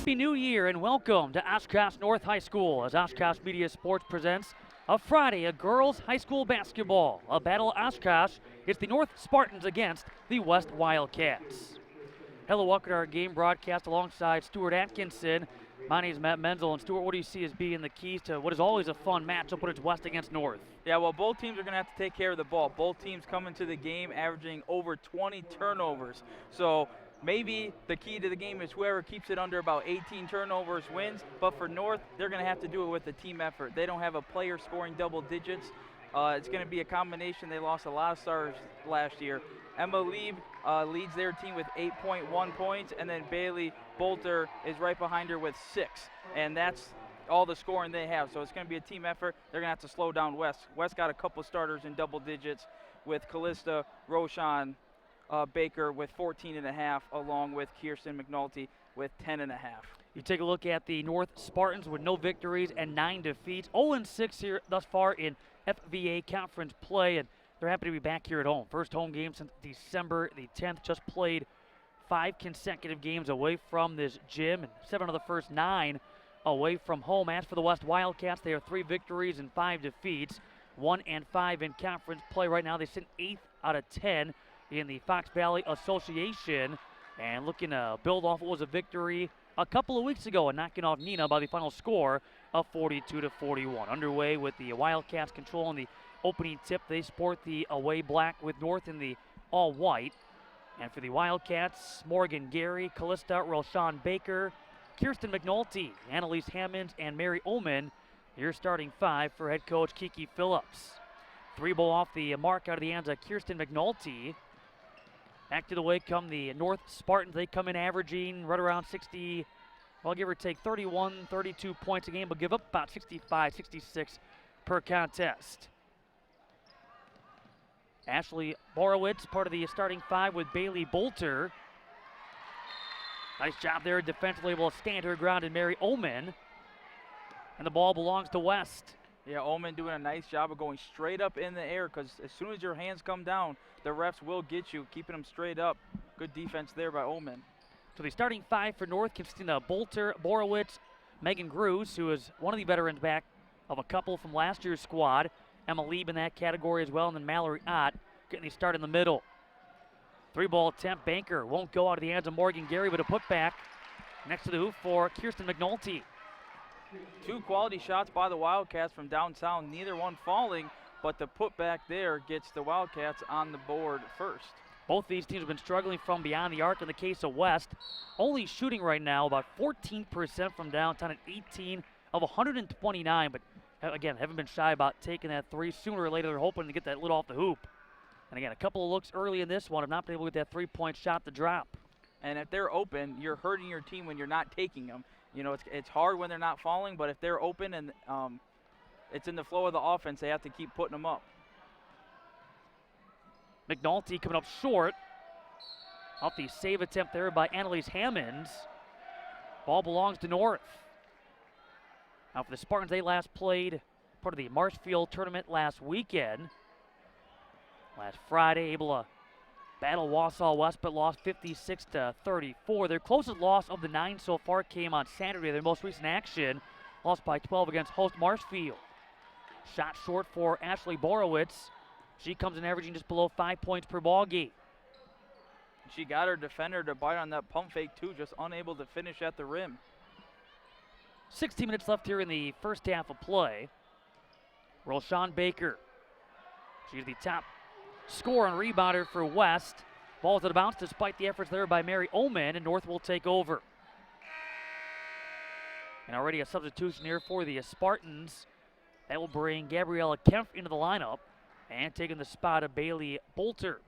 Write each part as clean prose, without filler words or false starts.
Happy New Year and welcome to Oshkosh North High School as Oshkosh Media Sports presents a Friday of girls high school basketball. A battle of Oshkosh. It's the North Spartans against the West Wildcats. Hello, welcome to our game broadcast alongside Stuart Atkinson. My name is Matt Menzel, and Stuart, what do you see as being the keys to what is always a fun matchup when it's West against North? Yeah, well, both teams are going to have to take care of the ball. Both teams come into the game averaging over 20 turnovers. So maybe the key to the game is whoever keeps it under about 18 turnovers wins. But for North, they're going to have to do it with a team effort. They don't have a player scoring double digits. It's going to be a combination. They lost a lot of stars last year. Emma Lieb leads their team with 8.1 points, and then Bailey Bolter is right behind her with 6. And that's all the scoring they have. So it's going to be a team effort. They're going to have to slow down West. West got a couple starters in double digits with Callista Roshan Baker with 14.5, along with Kirsten McNulty with 10.5. You take a look at the North Spartans with no victories and 9 defeats. 0-6 here thus far in FVA conference play, and they're happy to be back here at home. First home game since December the 10th. Just played 5 consecutive games away from this gym, and 7 of the first 9 away from home. As for the West Wildcats, they have 3 victories and 5 defeats, 1-5 in conference play right now. They sit 8th out of 10 in the Fox Valley Association, and looking to build off what was a victory a couple of weeks ago and knocking off Neenah by the final score of 42-41. Underway with the Wildcats controlling the opening tip. They sport the away black with North in the all white. And for the Wildcats, Morgan Gary, Callista Roshan Baker, Kirsten McNulty, Annalise Hammonds, and Mary Ullman, your starting 5 for head coach Kiki Phillips. 3 ball off the mark out of the hands of Kirsten McNulty. Back to the way come the North Spartans. They come in averaging right around 60, well, give or take 31, 32 points a game, but give up about 65, 66 per contest. Ashley Borowitz, part of the starting 5 with Bailey Bolter. Nice job there defensively, able to stand her ground, and Mary Ullman. And the ball belongs to West. Yeah, Ullman doing a nice job of going straight up in the air, because as soon as your hands come down, the refs will get you, keeping them straight up. Good defense there by Ullman. So the starting 5 for North consisting of Bolter, Borowitz, Megan Grues, who is one of the veterans back of a couple from last year's squad. Emma Lieb in that category as well, and then Mallory Ott getting the start in the middle. 3-ball attempt, Banker won't go out of the hands of Morgan Gary, but a putback next to the hoop for Kirsten McNulty. 2 quality shots by the Wildcats from downtown, neither one falling, but the putback there gets the Wildcats on the board first. Both these teams have been struggling from beyond the arc in the case of West. Only shooting right now about 14% from downtown and 18 of 129, but again, haven't been shy about taking that 3. Sooner or later, they're hoping to get that lid off the hoop. And again, a couple of looks early in this one have not been able to get that 3-point shot to drop. And if they're open, you're hurting your team when you're not taking them. You know, it's hard when they're not falling, but if they're open and it's in the flow of the offense, they have to keep putting them up. McNulty coming up short. Off the save attempt there by Annalise Hammonds. Ball belongs to North. Now for the Spartans, they last played part of the Marshfield tournament last weekend. Last Friday, able to battle Wausau West, but lost 56-34. Their closest loss of the 9 so far came on Saturday. Their most recent action, lost by 12 against host Marshfield. Shot short for Ashley Borowitz. She comes in averaging just below 5 points per ball game. She got her defender to bite on that pump fake too, just unable to finish at the rim. 16 minutes left here in the first half of play. Roshan Baker. She's the top scorer and rebounder for West. Ball's out of bounds despite the efforts there by Mary Ullman, and North will take over. And already a substitution here for the Spartans. That will bring Gabriella Kempf into the lineup and taking the spot of Bailey Bolter.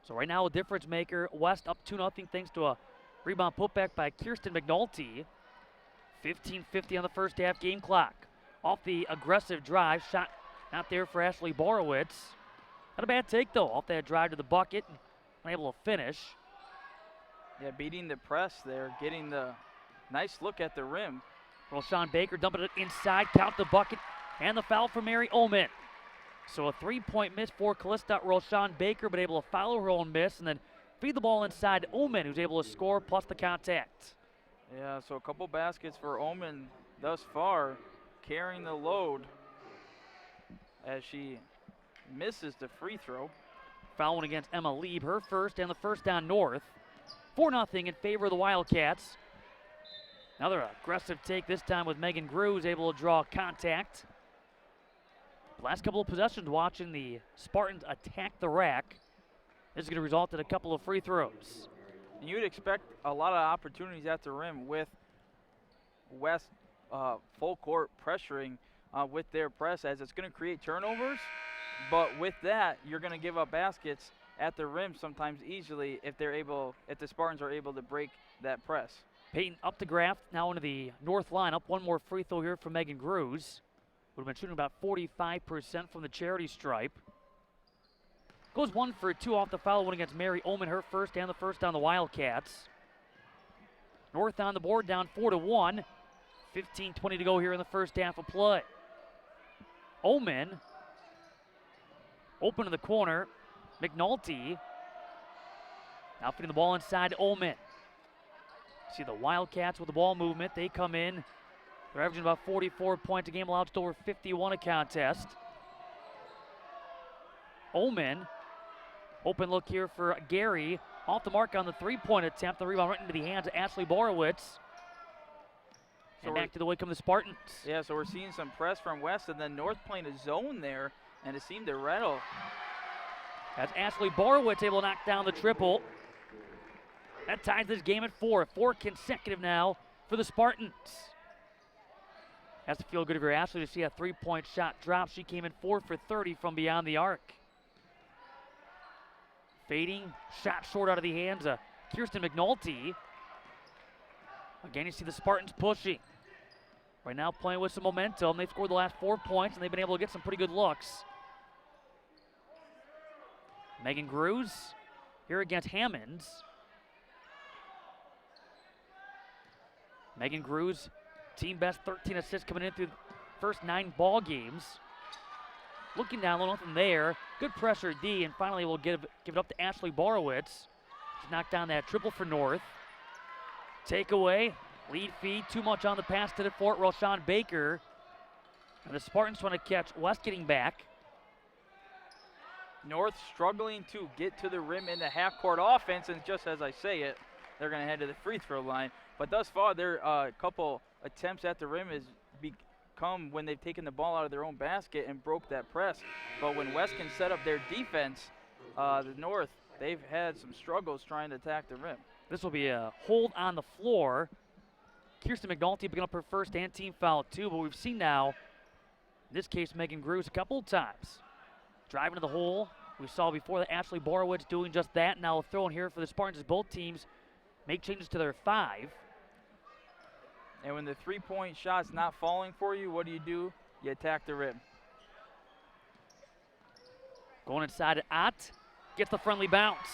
So right now a difference maker. West up 2-0 thanks to a rebound putback by Kirsten McNulty. 15:50 on the first half game clock. Off the aggressive drive, shot not there for Ashley Borowitz. Not a bad take though, off that drive to the bucket, unable to finish. Yeah, beating the press there, getting the nice look at the rim. Roshan Baker dumping it inside, count the bucket, and the foul for Mary Ullman. So a 3-point miss for Callista Roshan Baker, but able to follow her own miss and then feed the ball inside Omen, who's able to score plus the contact. Yeah, so a couple baskets for Omen thus far, carrying the load as she misses the free throw. Fouling against Emma Lieb, her first and the first on North. 4-0 in favor of the Wildcats. Another aggressive take, this time with Megan Grews able to draw contact. Last couple of possessions watching the Spartans attack the rack. This is going to result in a couple of free throws. You'd expect a lot of opportunities at the rim with West full court pressuring with their press, as it's going to create turnovers. But with that, you're going to give up baskets at the rim sometimes easily if the Spartans are able to break that press. Peyton up the graph, now into the North lineup. One more free throw here from Megan Grews. Would have been shooting about 45% from the charity stripe. Goes 1 for 2 off the foul one against Mary Omen, her first and the first on the Wildcats. North on the board, down 4-1. 15-20 to go here in the first half of play. Omen open to the corner. McNulty now feeding the ball inside Omen. See the Wildcats with the ball movement. They come in. They're averaging about 44 points a game, allowed just over 51 a contest. Omen, open look here for Gary. Off the mark on the three-point attempt. The rebound right into the hands of Ashley Borowitz. And back to the way come the Spartans. Yeah, so we're seeing some press from West, and then North playing a zone there, and it seemed to rattle. As Ashley Borowitz able to knock down the triple. That ties this game at 4. 4 consecutive now for the Spartans. Has to feel good for Ashley to see a three-point shot drop. She came in 4 for 30 from beyond the arc. Fading, shot short out of the hands of Kirsten McNulty. Again, you see the Spartans pushing. Right now playing with some momentum. They've scored the last 4 points, and they've been able to get some pretty good looks. Megan Grews here against Hammonds. Megan Grews, team best 13 assists coming in through the first 9 ball games. Looking down, nothing there. Good pressure D, and finally we'll give it up to Ashley Borowitz. She's knocked down that triple for North. Takeaway, lead feed, too much on the pass to the Fort Roshan Baker. And the Spartans trying to catch West getting back. North struggling to get to the rim in the half-court offense, and just as I say it, they're going to head to the free throw line. But thus far, their couple attempts at the rim has become when they've taken the ball out of their own basket and broke that press. But when West can set up their defense, the North, they've had some struggles trying to attack the rim. This will be a hold on the floor. Kirsten McNulty picking up her first and team foul too, but we've seen now, in this case, Megan Grews a couple of times. Driving to the hole. We saw before that Ashley Borowitz doing just that. Now throwing here for the Spartans as both teams make changes to their 5. And when the three-point shot's not falling for you, what do? You attack the rim. Going inside at Ott. Gets the friendly bounce.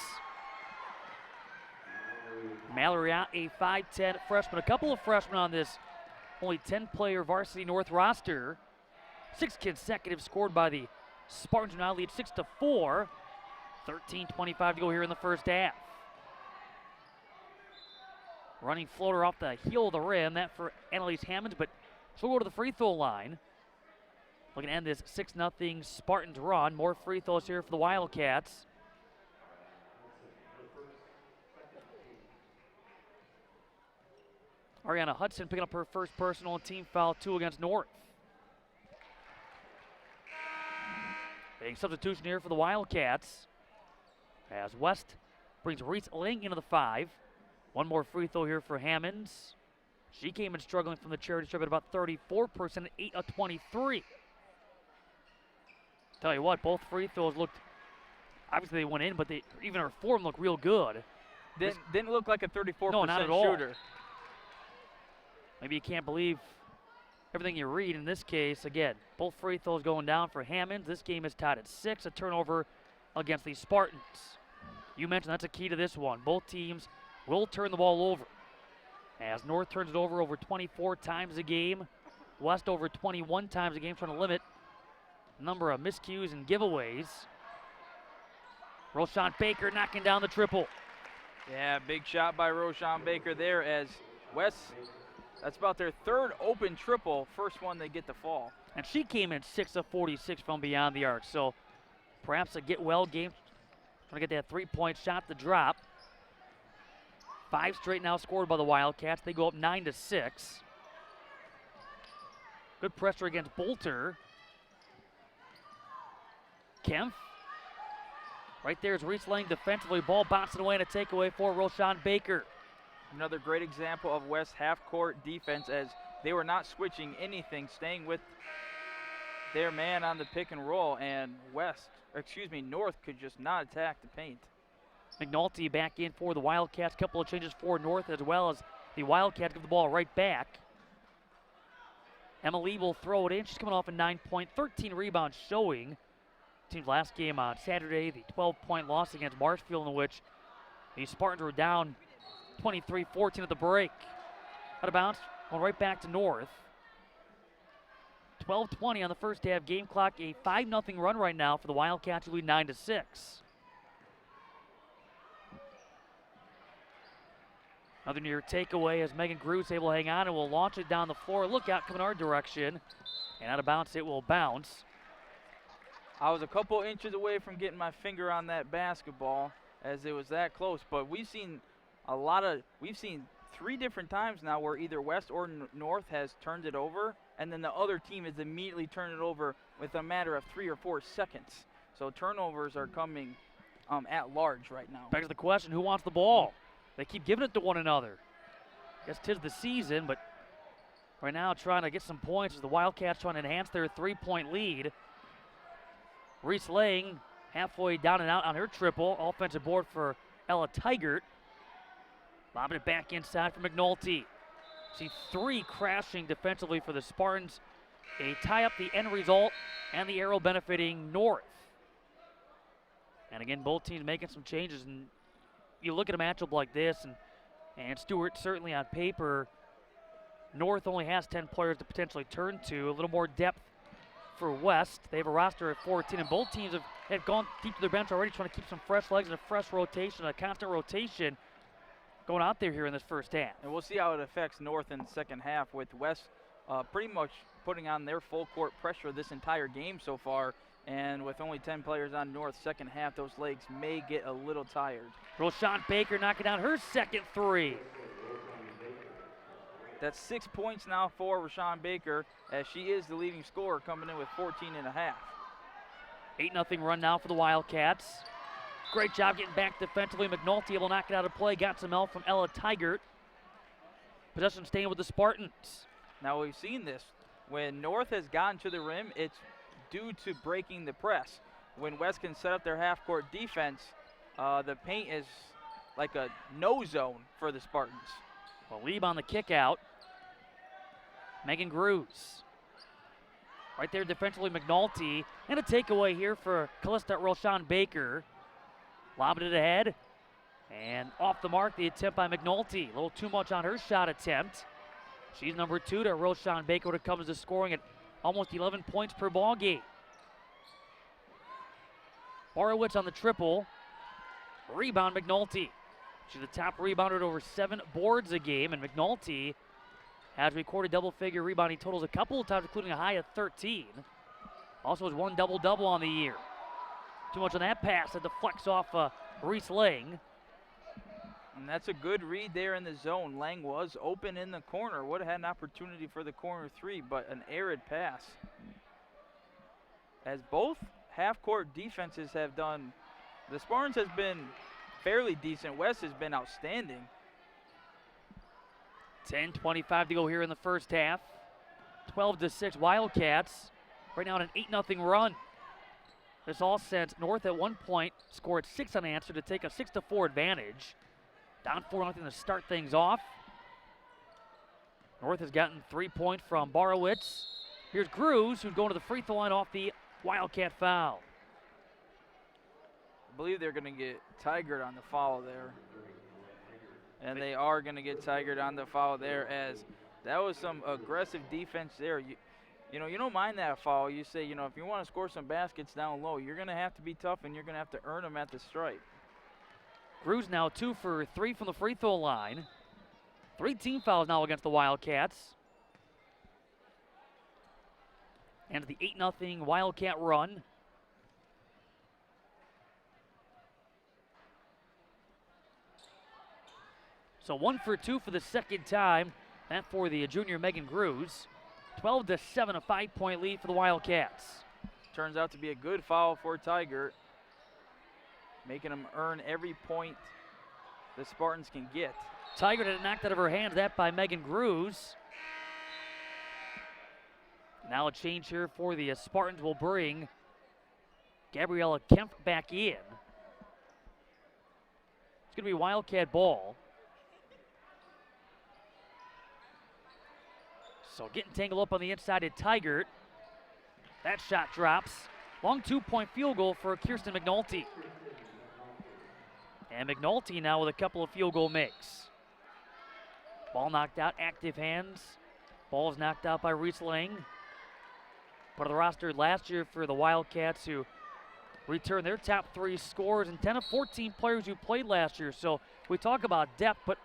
Mallory Ott, a 5'10 freshman. A couple of freshmen on this only 10-player varsity North roster. 6 consecutive scored by the Spartans, who now lead 6-4. 13:25 to go here in the first half. Running floater off the heel of the rim. That for Annalise Hammonds, but she'll go to the free throw line. Looking to end this 6-0 Spartans run. More free throws here for the Wildcats. Ariana Hudson picking up her first personal and team foul 2 against North. Big substitution here for the Wildcats as West brings Reese Ling into the 5. One more free throw here for Hammonds. She came in struggling from the charity stripe at about 34%, 8 of 23. Tell you what, both free throws looked, obviously they went in, but even her form looked real good. Didn't look like a 34% no, not at all. shooter. Maybe you can't believe everything you read. In this case, again, both free throws going down for Hammonds. This game is tied at 6, a turnover against the Spartans. You mentioned that's a key to this one. Both teams will turn the ball over. As North turns it over 24 times a game, West over 21 times a game, trying to limit the number of miscues and giveaways. Roshan Baker knocking down the triple. Yeah, big shot by Roshan Baker there as West, that's about their third open triple, first one they get to fall. And she came in 6 of 46 from beyond the arc. So perhaps a get well game. Trying to get that 3-point shot to drop. 5 straight now scored by the Wildcats. They go up 9-6. Good pressure against Bolter. Kempf. Right there is Reese Lang defensively. Ball bouncing away and a takeaway for Roshan Baker. Another great example of West's half-court defense as they were not switching anything, staying with their man on the pick and roll, and North could just not attack the paint. McNulty back in for the Wildcats. Couple of changes for North as well as the Wildcats give the ball right back. Emily will throw it in. She's coming off a 9-point, 13 rebound showing. Team's last game on Saturday, the 12-point loss against Marshfield, in which the Spartans were down 23-14 at the break. Out of bounds, going right back to North. 12:20 on the first half game clock. A 5-0 run right now for the Wildcats, who lead 9-6. Another near takeaway as Megan Gru's able to hang on and will launch it down the floor. Look out, coming our direction. And out of bounds, it will bounce. I was a couple inches away from getting my finger on that basketball as it was that close, but we've seen 3 different times now where either West or North has turned it over, and then the other team has immediately turned it over with a matter of 3 or 4 seconds. So turnovers are coming at large right now. Back to the question, who wants the ball? They keep giving it to one another. Guess 'tis the season, but right now trying to get some points as the Wildcats trying to enhance their 3-point lead. Reese Lang halfway down and out on her triple. Offensive board for Ella Tigert. Lobbing it back inside for McNulty. See 3 crashing defensively for the Spartans. A tie up the end result, and the arrow benefiting North. And again, both teams making some changes. And you look at a matchup like this, and Stewart certainly on paper, North only has 10 players to potentially turn to. A little more depth for West. They have a roster of 14, and both teams have gone deep to their bench already, trying to keep some fresh legs and a fresh rotation, a constant rotation going out there here in this first half. And we'll see how it affects North in the second half, with West pretty much putting on their full court pressure this entire game so far. And with only 10 players on North second half, those legs may get a little tired. Roshan Baker knocking down her second 3. That's 6 points now for Roshan Baker, as she is the leading scorer, coming in with 14.5. 8-0 run now for the Wildcats. Great job getting back defensively. McNulty able to knock it out of play. Got some help from Ella Tigert. Possession staying with the Spartans. Now we've seen this. When North has gotten to the rim, it's due to breaking the press. When West can set up their half-court defense, the paint is like a no zone for the Spartans. Well, Lieb on the kick out. Megan Gruz. Right there defensively, McNulty. And a takeaway here for Callista Roshan Baker. Lobbing it ahead. And off the mark, the attempt by McNulty. A little too much on her shot attempt. She's number 2 to Roshan Baker when it comes to scoring at almost 11 points per ball game. Borowitz on the triple. Rebound, McNulty. She's the top rebounder at over 7 boards a game, and McNulty has recorded double-figure rebounding totals a couple of times, including a high of 13. Also has 1 double-double on the year. Too much on that pass that deflects off Reese Lang. And that's a good read there in the zone. Lang was open in the corner. Would have had an opportunity for the corner 3, but an arid pass. As both half-court defenses have done, the Spartans has been fairly decent. West has been outstanding. 10:25 to go here in the first half. 12-6 Wildcats. Right now on an 8-0 run. This all since North at one point scored 6 unanswered to take a 6-4 advantage. Down 4-0 to start things off. North has gotten 3 points from Borowitz. Here's Gruz, who's going to the free throw line off the Wildcat foul. I believe they're going to get Tigert on the foul there. And they are going to get Tigert on the foul there, as that was some aggressive defense there. You know, you don't mind that foul. You say, if you want to score some baskets down low, you're going to have to be tough and you're going to have to earn them at the stripe. Cruz now 2 for 3 from the free throw line. 3 team fouls now against the Wildcats. And the 8-0 Wildcat run. So 1 for 2 for the second time. That for the junior Megan Cruz. 12-7, a 5-point lead for the Wildcats. Turns out to be a good foul for Tiger, making them earn every point the Spartans can get. Tiger had it knocked out of her hands, that by Megan Cruz. Now a change here for the Spartans will bring Gabriella Kemp back in. It's going to be Wildcat ball. So getting tangled up on the inside at Tigert. That shot drops. Long 2-point field goal for Kirsten McNulty. And McNulty now with a couple of field goal makes. Ball knocked out, active hands. Ball is knocked out by Reese Lang. Part of the roster last year for the Wildcats, who returned their top 3 scorers and 10 of 14 players who played last year. So we talk about depth, but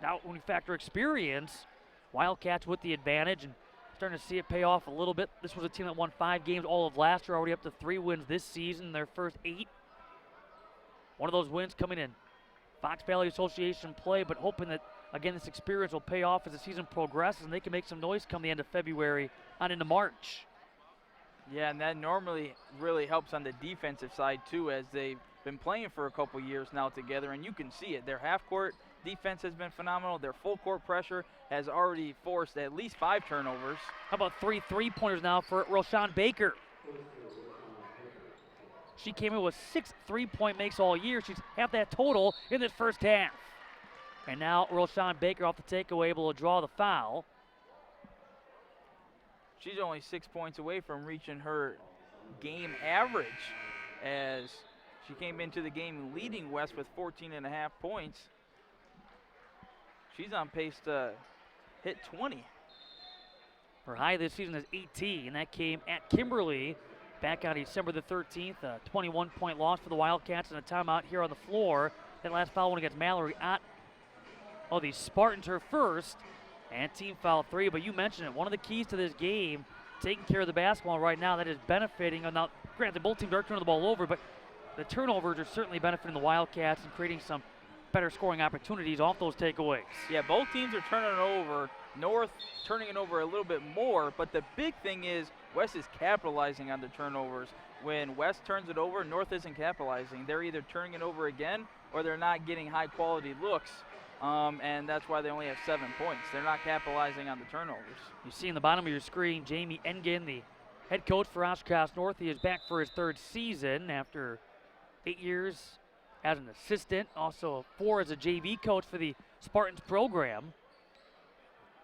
now when we factor experience, Wildcats with the advantage and starting to see it pay off a little bit. This was a team that won 5 games all of last year, already up to 3 wins this season, their first 8. One of those wins coming in Fox Valley Association play, but hoping that, again, this experience will pay off as the season progresses and they can make some noise come the end of February on into March. Yeah, and that normally really helps on the defensive side too, as they've been playing for a couple years now together, and you can see it. Their half-court defense has been phenomenal. Their full-court pressure has already forced at least 5 turnovers. How about 3 3-pointers now for Roshan Baker? She came in with 6 3-point makes all year. She's half that total in this first half. And now Roshan Baker off the takeaway, able to draw the foul. She's only 6 points away from reaching her game average, as she came into the game leading West with 14.5 points. She's on pace to hit 20. Her high this season is 18, and that came at Kimberly back on December the 13th. A 21-point loss for the Wildcats and a timeout here on the floor. That last foul went against Mallory Ott. Oh, the Spartans her first, and team foul 3. But you mentioned it, one of the keys to this game, taking care of the basketball right now, that is benefiting. Now, granted, both teams are turning the ball over, but the turnovers are certainly benefiting the Wildcats and creating some better scoring opportunities off those takeaways. Yeah, both teams are turning it over. North turning it over a little bit more, but the big thing is West is capitalizing on the turnovers. When West turns it over, North isn't capitalizing. They're either turning it over again or they're not getting high-quality looks, and that's why they only have 7 points. They're not capitalizing on the turnovers. You see in the bottom of your screen, Jamie Engen, the head coach for Oshkosh North. He is back for his 3rd season after 8 years as an assistant, also 4 as a JV coach for the Spartans program.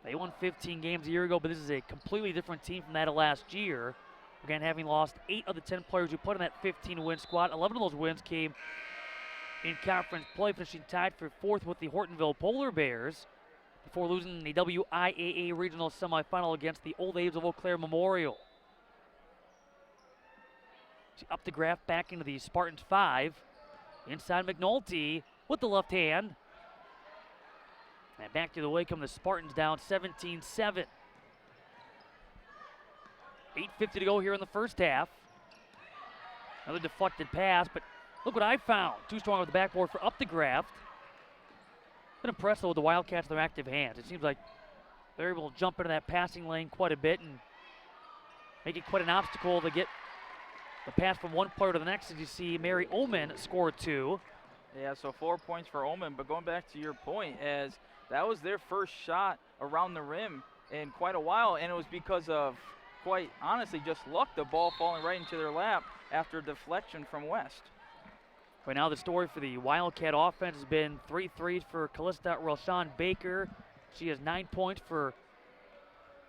They won 15 games a year ago, but this is a completely different team from that of last year. Again, having lost 8 of the 10 players who put in that 15-win squad. 11 of those wins came in conference play, finishing tied for 4th with the Hortonville Polar Bears before losing the WIAA regional semifinal against the Old A's of Eau Claire Memorial. Up the graph back into the Spartans 5. Inside McNulty with the left hand. And back to the way come the Spartans, down 17-7. 8:50 to go here in the first half. Another deflected pass, but look what I found. Too strong with the backboard for up the graft. Been impressed with the Wildcats, their active hands. It seems like they're able to jump into that passing lane quite a bit and make it quite an obstacle to get the pass from one player to the next. As you see, Mary Oman scored 2. Yeah, so 4 points for Oman, but going back to your point, as that was their first shot around the rim in quite a while, and it was because of, quite honestly, just luck, the ball falling right into their lap after deflection from West. Right now the story for the Wildcat offense has been 3 threes for Callista Roshan Baker. She has 9 points for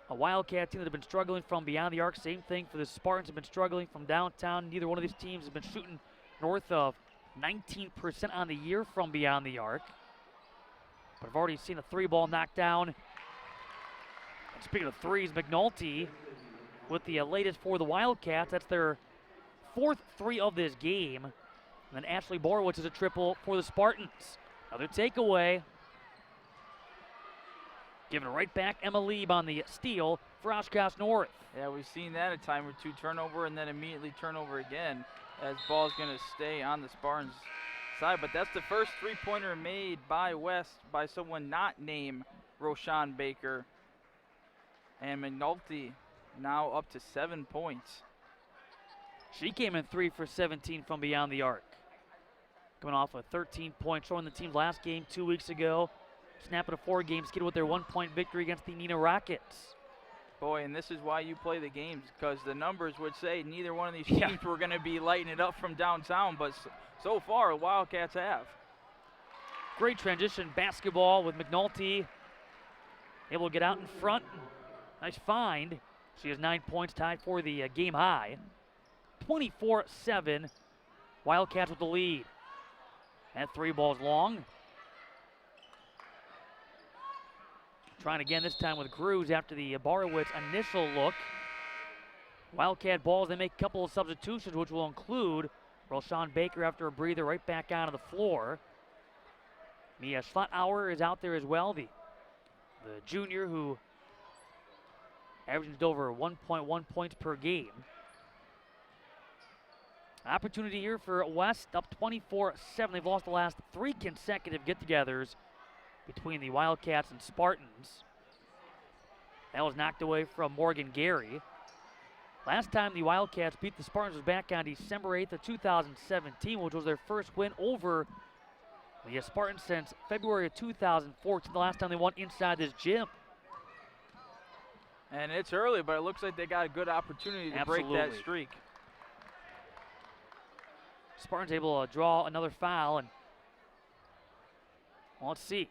a Wildcat team that have been struggling from beyond the arc. Same thing for the Spartans, have been struggling from downtown. Neither one of these teams has been shooting north of 19% on the year from beyond the arc. But I've already seen a 3-ball knocked down. And speaking of threes, McNulty with the latest for the Wildcats. That's their 4th 3 of this game. And then Ashley Borowitz is a triple for the Spartans. Another takeaway. Giving it right back, Emma Lieb on the steal for Oshkosh North. Yeah, we've seen that a time or two, turnover and then immediately turnover again, as ball's going to stay on the Spartans side. But that's the first three-pointer made by West by someone not named Roshan Baker. And McNulty now up to 7 points. She came in 3 for 17 from beyond the arc. Coming off a 13-point showing the team's last game 2 weeks ago. Snapping a 4-game skid with their 1-point victory against the Neenah Rockets. Boy, and this is why you play the games, because the numbers would say neither one of these teams were going to be lighting it up from downtown, but so far, the Wildcats have. Great transition basketball with McNulty able to get out in front. Nice find. She has 9 points, tied for the game high. 24-7, Wildcats with the lead. That three ball's long. Trying again this time with Cruz after the Borowitz initial look. Wildcat balls, they make a couple of substitutions, which will include Roshan Baker after a breather right back onto the floor. Mia Schlotauer is out there as well, the junior who averaged over 1.1 points per game. Opportunity here for West, up 24-7. They've lost the last 3 consecutive get-togethers between the Wildcats and Spartans. That was knocked away from Morgan Gary. Last time the Wildcats beat the Spartans was back on December 8th of 2017, which was their first win over the Spartans since February of 2014, the last time they won inside this gym. And it's early, but it looks like they got a good opportunity to break that streak. Spartans able to draw another foul, and well, let's see.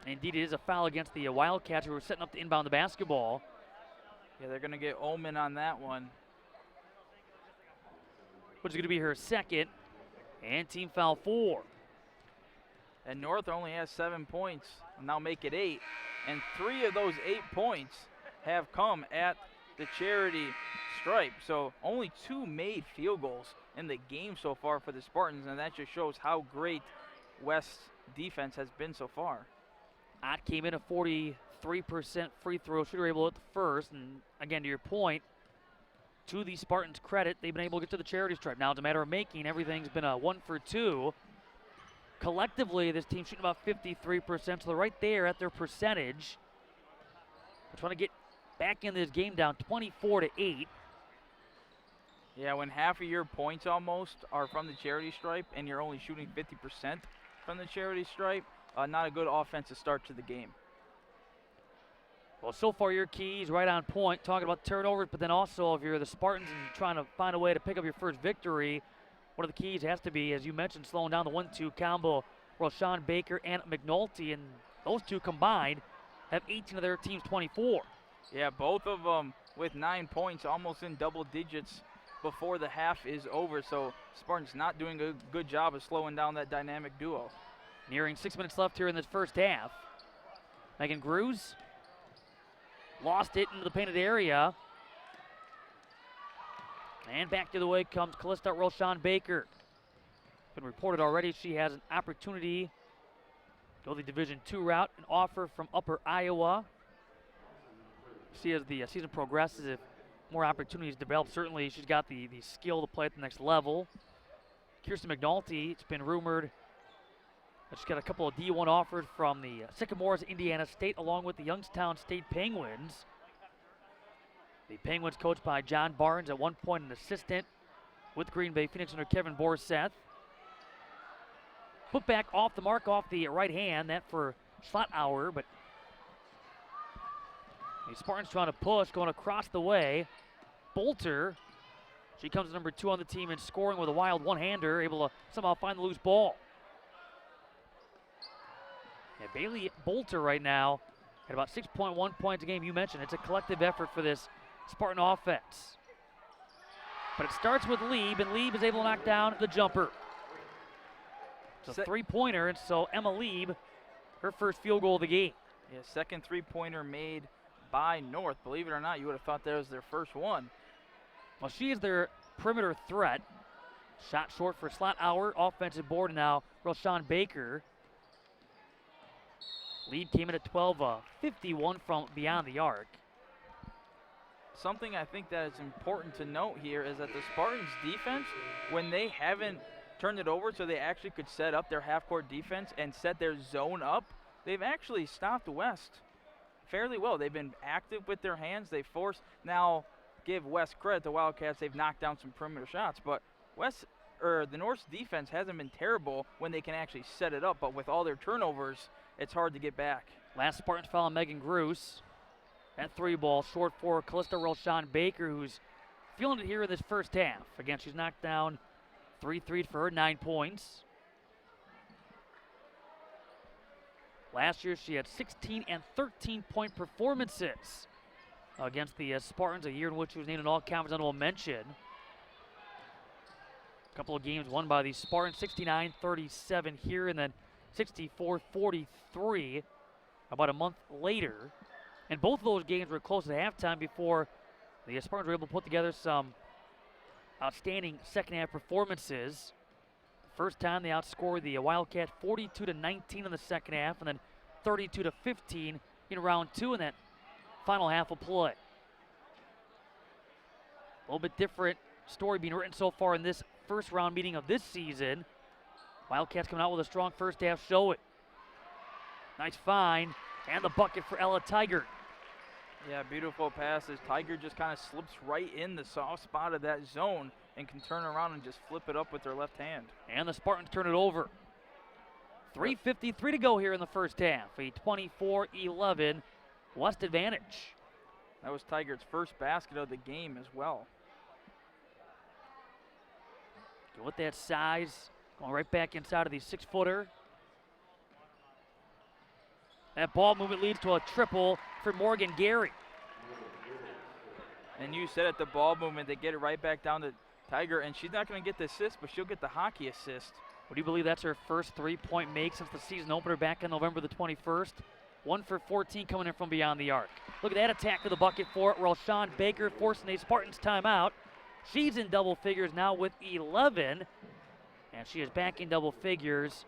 Indeed, it is a foul against the Wildcats who were setting up to inbound the basketball. Yeah, they're going to get Omen on that one. Which is going to be her second, and team foul 4. And North only has 7 points, now make it 8. And 3 of those 8 points have come at the charity stripe. So only 2 made field goals in the game so far for the Spartans, and that just shows how great West's defense has been so far. Ott came in a 43% free throw shooter, able at the first. And again, to your point, to the Spartans' credit, they've been able to get to the charity stripe. Now it's a matter of making. Everything's been a 1 for 2. Collectively, this team's shooting about 53%, so they're right there at their percentage. They're trying to get back in this game down 24-8. Yeah, when half of your points almost are from the charity stripe and you're only shooting 50% from the charity stripe, not a good offensive start to the game. Well, so far your keys right on point, talking about turnovers, but then also if you're the Spartans and trying to find a way to pick up your first victory, one of the keys has to be, as you mentioned, slowing down the 1-2 combo, Roshan Baker and McNulty, and those two combined have 18 of their team's 24. Yeah, both of them with 9 points, almost in double digits before the half is over, so Spartans not doing a good job of slowing down that dynamic duo. Nearing 6 minutes left here in this first half. Megan Cruz lost it into the painted area. And back to the way comes Callista Roshan Baker. Been reported already she has an opportunity to go the Division II route, an offer from Upper Iowa. See as the season progresses, if more opportunities develop, certainly she's got the skill to play at the next level. Kirsten McNulty, it's been rumored that she's got a couple of D1 offers from the Sycamores, Indiana State, along with the Youngstown State Penguins. The Penguins coached by John Barnes, at one point an assistant with Green Bay Phoenix under Kevin Borseth. Put back off the mark, off the right hand, that for Schlotauer, but the Spartans trying to push, going across the way. Bolter, she comes to number 2 on the team and scoring with a wild one-hander, able to somehow find the loose ball. Yeah, Bailey Bolter right now at about 6.1 points a game. You mentioned it's a collective effort for this Spartan offense. But it starts with Lieb, and Lieb is able to knock down the jumper. It's a three-pointer, and so Emma Lieb, her first field goal of the game. Yeah, second three-pointer made by North. Believe it or not, you would have thought that was their first one. Well, she is their perimeter threat. Shot short for Slot Hour. Offensive board now. Roshan Baker. Lead came in at 12-51 from beyond the arc. Something I think that is important to note here is that the Spartans defense, when they haven't turned it over so they actually could set up their half-court defense and set their zone up, they've actually stopped West fairly well. They've been active with their hands. They force, now give West credit, the Wildcats, they've knocked down some perimeter shots, but the North's defense hasn't been terrible when they can actually set it up, but with all their turnovers, it's hard to get back. Last Spartans foul on Megan Gruce. That 3-ball short for Callista Roshan Baker, who's feeling it here in this first half. Again, she's knocked down 3 threes for her, 9 points. Last year, she had 16 and 13-point performances against the Spartans, a year in which she was named an all-conference honorable mention. A couple of games won by the Spartans, 69-37 here, and then 64-43 about a month later. And both of those games were close at halftime before the Spartans were able to put together some outstanding second-half performances. First time they outscored the Wildcats 42-19 in the second half, and then 32-15 in round 2 in that final half of play. A little bit different story being written so far in this first round meeting of this season. Wildcats coming out with a strong first half showing. Nice find, and the bucket for Ella Tiger. Yeah, beautiful passes. Tiger just kind of slips right in the soft spot of that zone and can turn around and just flip it up with their left hand. And the Spartans turn it over. 3:53 to go here in the first half. A 24-11 West advantage. That was Tiger's first basket of the game as well. With that size, going right back inside of the 6-footer. That ball movement leads to a triple for Morgan Gary. And you said at the ball movement, they get it right back down to Tiger, and she's not going to get the assist, but she'll get the hockey assist. Would you believe that's her first 3-point make since the season opener back on November the 21st? 1 for 14 coming in from beyond the arc. Look at that attack of the bucket for Roshan Baker, forcing the Spartans timeout. She's in double figures now with 11, and she is back in double figures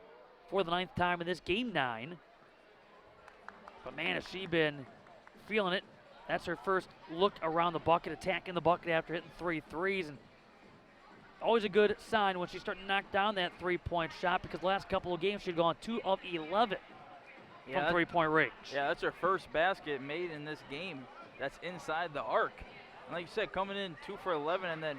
for the 9th time in this game 9. But man, has she been feeling it. That's her first look around the bucket, attacking the bucket after hitting 3 threes. And always a good sign when she's starting to knock down that 3-point shot, because the last couple of games she'd gone 2 of 11 from 3-point range. Yeah, that's her first basket made in this game. That's inside the arc. And like you said, coming in 2 for 11, and then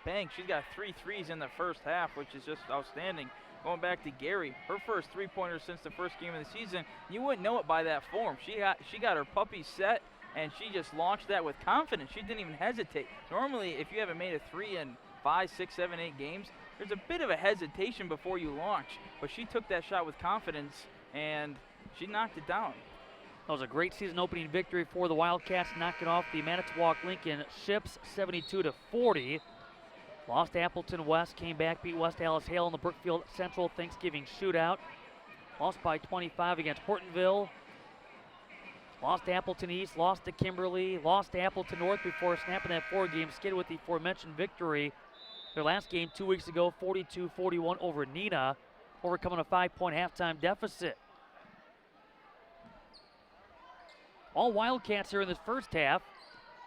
bang, she's got 3 threes in the first half, which is just outstanding. Going back to Gary, her first 3-pointer since the first game of the season. You wouldn't know it by that form. She got her puppy set, and she just launched that with confidence. She didn't even hesitate. Normally, if you haven't made a 3 in 5, 6, 7, 8 games, there's a bit of a hesitation before you launch. But she took that shot with confidence, and she knocked it down. That was a great season opening victory for the Wildcats, knocking off the Manitowoc Lincoln Ships 72-40. Lost Appleton West, came back, beat West Alice Hale in the Brookfield Central Thanksgiving shootout. Lost by 25 against Hortonville. Lost to Appleton East, lost to Kimberly, lost to Appleton North before snapping that 4-game skid with the aforementioned victory. Their last game 2 weeks ago, 42-41 over Neenah, overcoming a 5-point halftime deficit. All Wildcats here in this first half,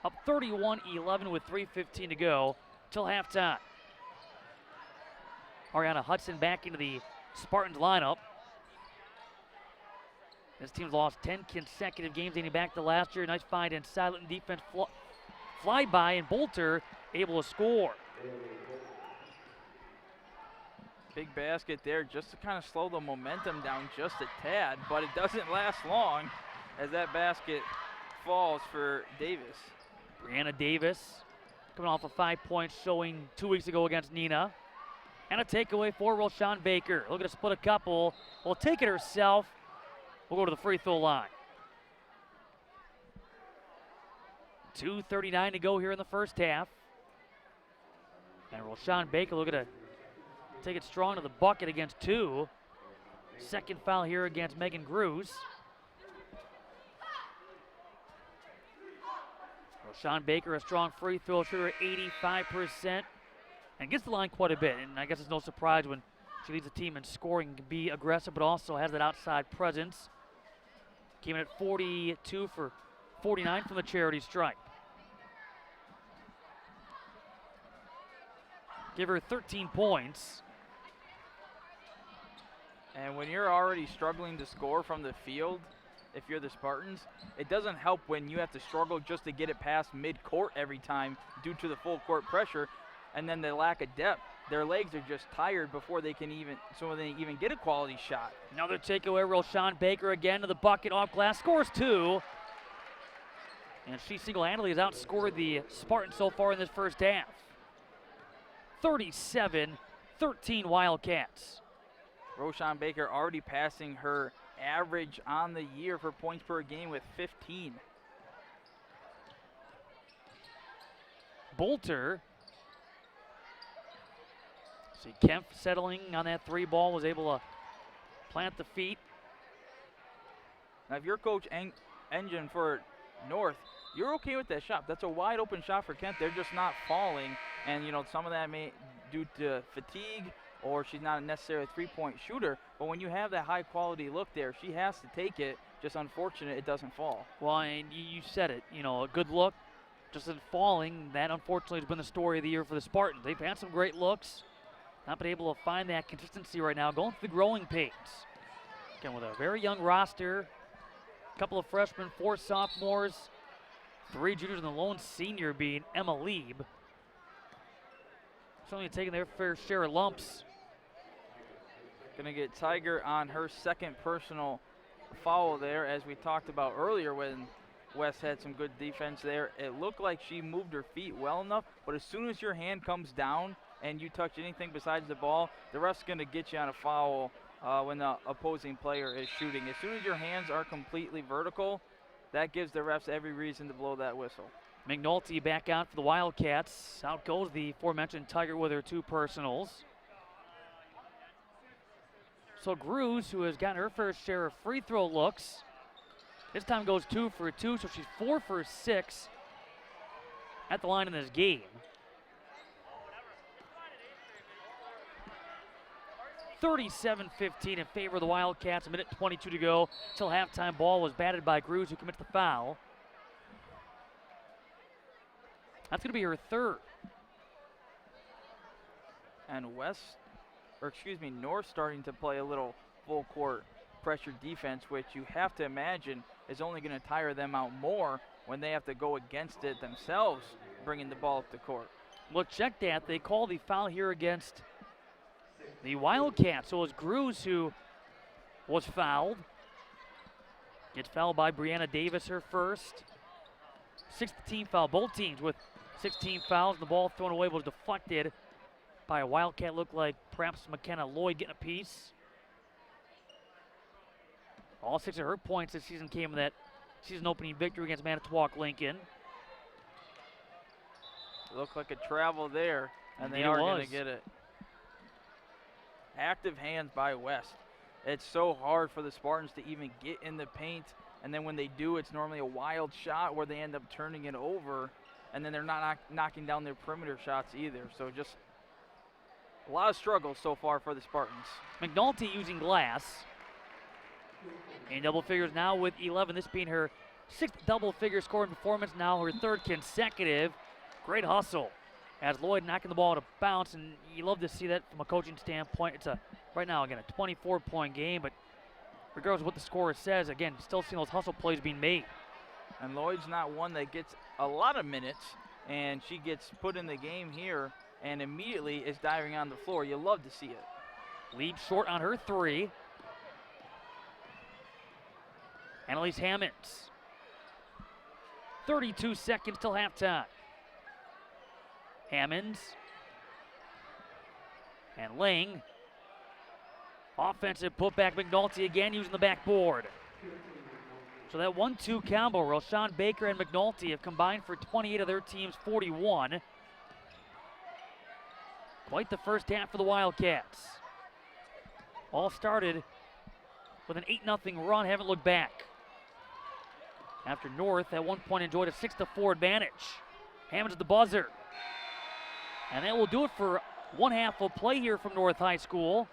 up 31-11 with 3:15 to go till halftime. Ariana Hudson back into the Spartans lineup. This team's lost 10 consecutive games dating back to last year. Nice find and silent defense fly by, and Bolter able to score. Big basket there just to kind of slow the momentum down just a tad, but it doesn't last long as that basket falls for Davis. Brianna Davis coming off a 5-point showing 2 weeks ago against Neenah. And a takeaway for Roshan Baker. Looking to split a couple. Will take it herself. We'll go to the free throw line. 2:39 to go here in the first half. And Roshan Baker looking to take it strong to the bucket against 2. Second foul here against Megan Gruce. Roshan Baker, a strong free throw shooter, 85%. and gets the line quite a bit. And I guess it's no surprise when she leads the team in scoring and can be aggressive, but also has that outside presence. Came in at 42 for 49 from the charity stripe. Give her 13 points. And when you're already struggling to score from the field, if you're the Spartans, it doesn't help when you have to struggle just to get it past mid-court every time due to the full court pressure, and then the lack of depth. Their legs are just tired before they can even get a quality shot. Another takeaway, Roshan Baker again to the bucket, off glass, scores 2. And she single-handedly has outscored the Spartans so far in this first half. 37-13 Wildcats. Roshan Baker already passing her average on the year for points per game with 15. Bolter. See Kemp settling on that 3 ball, was able to plant the feet. Now if you're Coach Engine for North, you're okay with that shot. That's a wide open shot for Kemp. They're just not falling, and some of that may due to fatigue, or she's not necessarily a three-point shooter. But when you have that high-quality look there, she has to take it. Just unfortunate it doesn't fall. Well, and you said it, a good look just in falling. That unfortunately has been the story of the year for the Spartans. They've had some great looks, not been able to find that consistency right now, going through the growing pains. Again, with a very young roster, a couple of freshmen, 4 sophomores, 3 juniors, and the lone senior being Emma Lieb. Certainly taking their fair share of lumps. Gonna get Tiger on her second personal foul there, as we talked about earlier when West had some good defense there. It looked like she moved her feet well enough, but as soon as your hand comes down and you touch anything besides the ball, the ref's gonna get you on a foul when the opposing player is shooting. As soon as your hands are completely vertical, that gives the refs every reason to blow that whistle. McNulty back out for the Wildcats. Out goes the aforementioned Tiger with her 2 personals. So Gruz, who has gotten her fair share of free throw looks, this time goes 2 for 2, so she's 4 for 6 at the line in this game. 37-15 in favor of the Wildcats. A minute 22 to go till halftime. Ball was batted by Gruz, who commits the foul. That's going to be her 3rd. And North starting to play a little full court pressure defense, which you have to imagine is only going to tire them out more when they have to go against it themselves, bringing the ball up the court. Look, check that. They call the foul here against the Wildcats. So it was Gruz who was fouled. Gets fouled by Brianna Davis, her first. 6th team foul. Both teams with 16 fouls. The ball thrown away was deflected by a Wildcat. Looked like perhaps McKenna Lloyd getting a piece. All 6 of her points this season came in that season opening victory against Manitowoc Lincoln. Looked like a travel there, and they are going to get it. Active hands by West. It's so hard for the Spartans to even get in the paint, and then when they do, it's normally a wild shot where they end up turning it over, and then they're not knocking down their perimeter shots either. So just a lot of struggles so far for the Spartans. McNulty using glass. In double figures now with 11, this being her 6th double-figure scoring performance, now her 3rd consecutive. Great hustle as Lloyd knocking the ball out of bounds, and you love to see that from a coaching standpoint. It's right now, again, a 24-point game, but regardless of what the scorer says, again, still seeing those hustle plays being made. And Lloyd's not one that gets a lot of minutes, and she gets put in the game here and immediately is diving on the floor. You love to see it. Lead short on her 3. Annalise Hammonds. 32 seconds till halftime. Hammonds and Lang. Offensive putback. McNulty again using the backboard. So that 1-2 combo, Roshan Baker and McNulty have combined for 28 of their team's 41. Quite the first half for the Wildcats. All started with an 8-0 run, haven't looked back. After North at one point enjoyed a 6-4 advantage. Hammonds at the buzzer. And that will do it for 1 half of play here from North High School.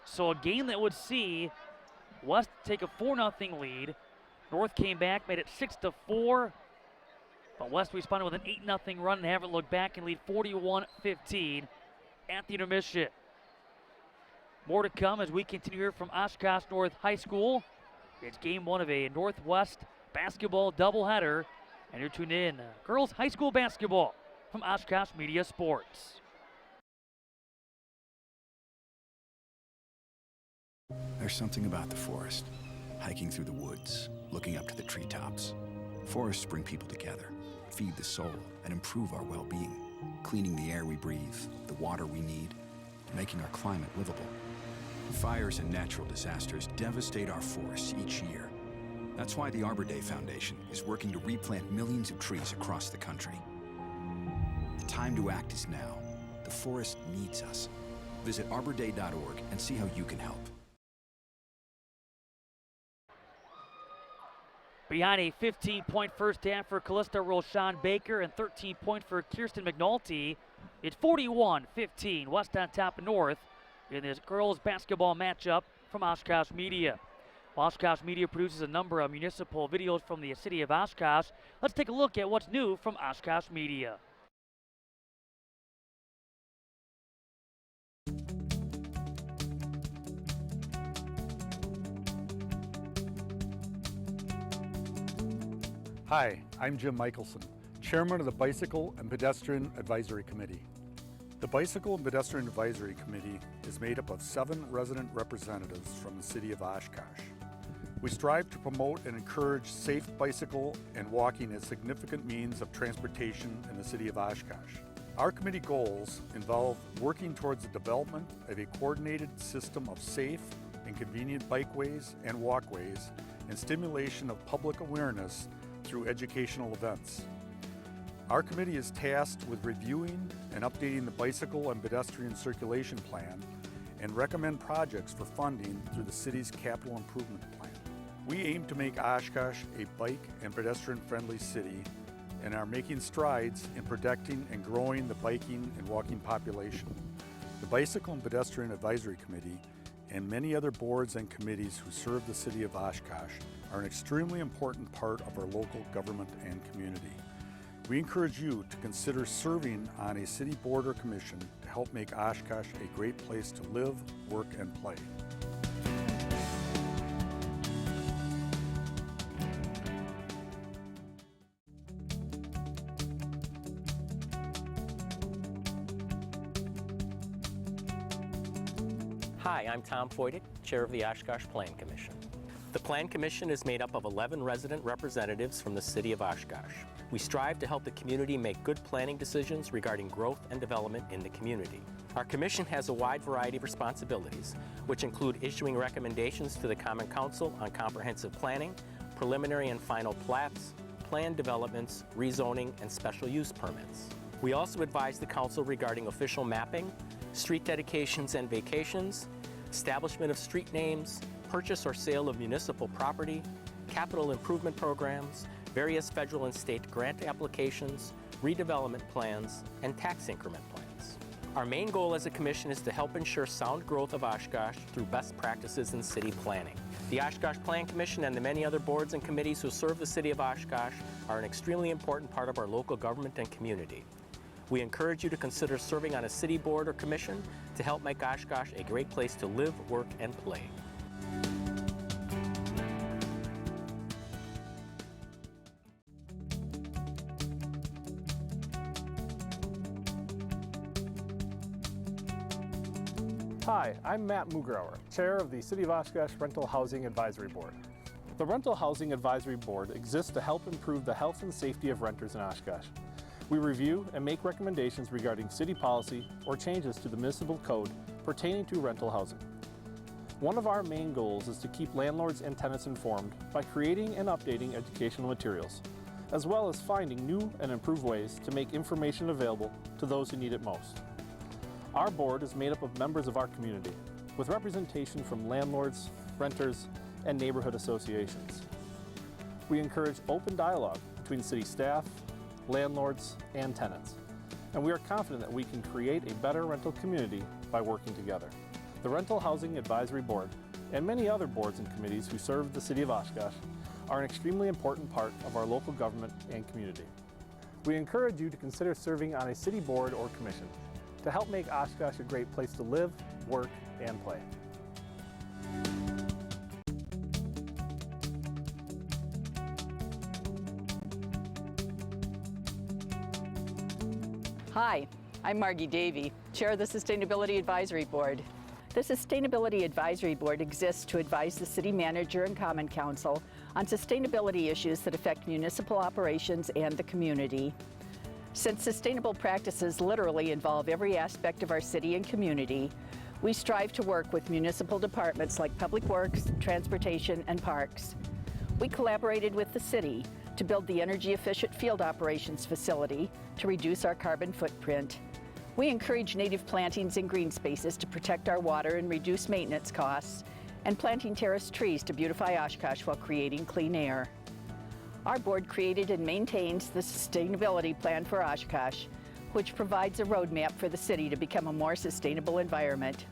So a game that would see West take a 4-0 lead. North came back, made it 6-4. But West responded with an 8-0 run and haven't looked back and lead 41-15 at the intermission. More to come as we continue here from Oshkosh North High School. It's game 1 of a Northwest basketball doubleheader. And you're tuned in girls high school basketball from Oshkosh Media Sports. There's something about the forest. Hiking through the woods, looking up to the treetops. Forests bring people together, feed the soul, and improve our well-being. Cleaning the air we breathe, the water we need, making our climate livable. Fires and natural disasters devastate our forests each year. That's why the Arbor Day Foundation is working to replant millions of trees across the country. The time to act is now. The forest needs us. Visit arborday.org and see how you can help. Behind a 15-point first half for Callista Roshan Baker and 13 points for Kirsten McNulty, it's 41-15, West on top of North in this girls basketball matchup from Oshkosh Media. Oshkosh Media produces a number of municipal videos from the city of Oshkosh. Let's take a look at what's new from Oshkosh Media. Hi, I'm Jim Michelson, Chairman of the Bicycle and Pedestrian Advisory Committee. The Bicycle and Pedestrian Advisory Committee is made up of 7 resident representatives from the city of Oshkosh. We strive to promote and encourage safe bicycle and walking as significant means of transportation in the city of Oshkosh. Our committee goals involve working towards the development of a coordinated system of safe and convenient bikeways and walkways and stimulation of public awareness through educational events. Our committee is tasked with reviewing and updating the bicycle and pedestrian circulation plan and recommend projects for funding through the city's capital improvement plan. We aim to make Oshkosh a bike and pedestrian friendly city and are making strides in protecting and growing the biking and walking population. The Bicycle and Pedestrian Advisory Committee and many other boards and committees who serve the city of Oshkosh are an extremely important part of our local government and community. We encourage you to consider serving on a city board or commission to help make Oshkosh a great place to live, work, and play. Hi, I'm Tom Foydick, Chair of the Oshkosh Plan Commission. The Plan Commission is made up of 11 resident representatives from the city of Oshkosh. We strive to help the community make good planning decisions regarding growth and development in the community. Our commission has a wide variety of responsibilities, which include issuing recommendations to the Common Council on comprehensive planning, preliminary and final plats, plan developments, rezoning, and special use permits. We also advise the council regarding official mapping, street dedications and vacations, establishment of street names, purchase or sale of municipal property, capital improvement programs, various federal and state grant applications, redevelopment plans, and tax increment plans. Our main goal as a commission is to help ensure sound growth of Oshkosh through best practices in city planning. The Oshkosh Plan Commission and the many other boards and committees who serve the city of Oshkosh are an extremely important part of our local government and community. We encourage you to consider serving on a city board or commission to help make Oshkosh a great place to live, work, and play. Hi, I'm Matt Mugrauer, Chair of the City of Oshkosh Rental Housing Advisory Board. The Rental Housing Advisory Board exists to help improve the health and safety of renters in Oshkosh. We review and make recommendations regarding city policy or changes to the municipal code pertaining to rental housing. One of our main goals is to keep landlords and tenants informed by creating and updating educational materials, as well as finding new and improved ways to make information available to those who need it most. Our board is made up of members of our community, with representation from landlords, renters, and neighborhood associations. We encourage open dialogue between city staff, landlords, and tenants, and we are confident that we can create a better rental community by working together. The Rental Housing Advisory Board and many other boards and committees who serve the City of Oshkosh are an extremely important part of our local government and community. We encourage you to consider serving on a city board or commission to help make Oshkosh a great place to live, work, and play. Hi, I'm Margie Davey, Chair of the Sustainability Advisory Board. The Sustainability Advisory Board exists to advise the City Manager and Common Council on sustainability issues that affect municipal operations and the community. Since sustainable practices literally involve every aspect of our city and community, we strive to work with municipal departments like Public Works, Transportation, and Parks. We collaborated with the city to build the energy-efficient field operations facility to reduce our carbon footprint. We encourage native plantings in green spaces to protect our water and reduce maintenance costs, and planting terrace trees to beautify Oshkosh while creating clean air. Our board created and maintains the Sustainability Plan for Oshkosh, which provides a roadmap for the city to become a more sustainable environment.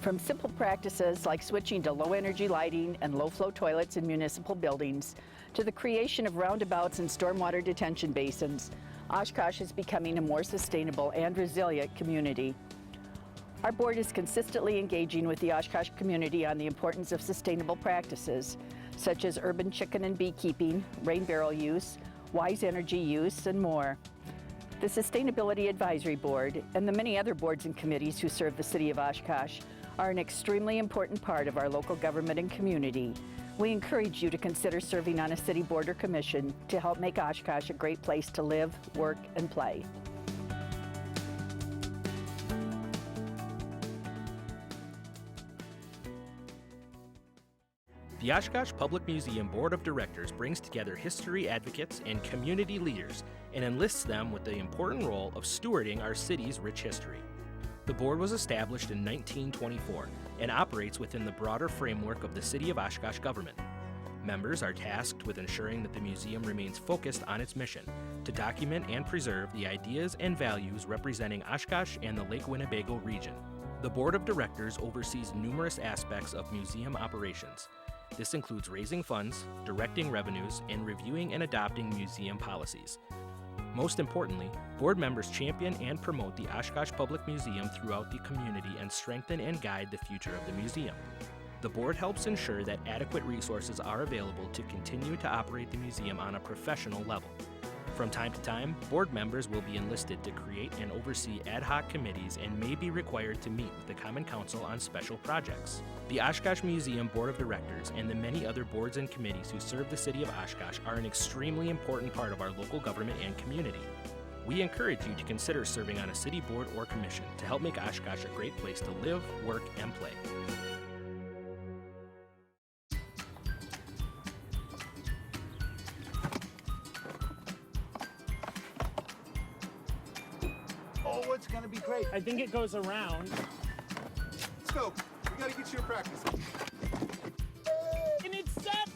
From simple practices like switching to low-energy lighting and low-flow toilets in municipal buildings, to the creation of roundabouts and stormwater detention basins, Oshkosh is becoming a more sustainable and resilient community. Our board is consistently engaging with the Oshkosh community on the importance of sustainable practices, such as urban chicken and beekeeping, rain barrel use, wise energy use, and more. The Sustainability Advisory Board and the many other boards and committees who serve the City of Oshkosh are an extremely important part of our local government and community. We encourage you to consider serving on a city board or commission to help make Oshkosh a great place to live, work, and play. The Oshkosh Public Museum Board of Directors brings together history advocates and community leaders and enlists them with the important role of stewarding our city's rich history. The board was established in 1924 and operates within the broader framework of the City of Oshkosh government. Members are tasked with ensuring that the museum remains focused on its mission to document and preserve the ideas and values representing Oshkosh and the Lake Winnebago region. The board of directors oversees numerous aspects of museum operations. This includes raising funds, directing revenues, and reviewing and adopting museum policies. Most importantly, board members champion and promote the Oshkosh Public Museum throughout the community and strengthen and guide the future of the museum. The board helps ensure that adequate resources are available to continue to operate the museum on a professional level. From time to time, board members will be enlisted to create and oversee ad hoc committees and may be required to meet with the Common Council on special projects. The Oshkosh Museum Board of Directors and the many other boards and committees who serve the City of Oshkosh are an extremely important part of our local government and community. We encourage you to consider serving on a city board or commission to help make Oshkosh a great place to live, work, and play. Oh, it's gonna be great. I think it goes around. Let's go. We gotta get you a practice. And it's set!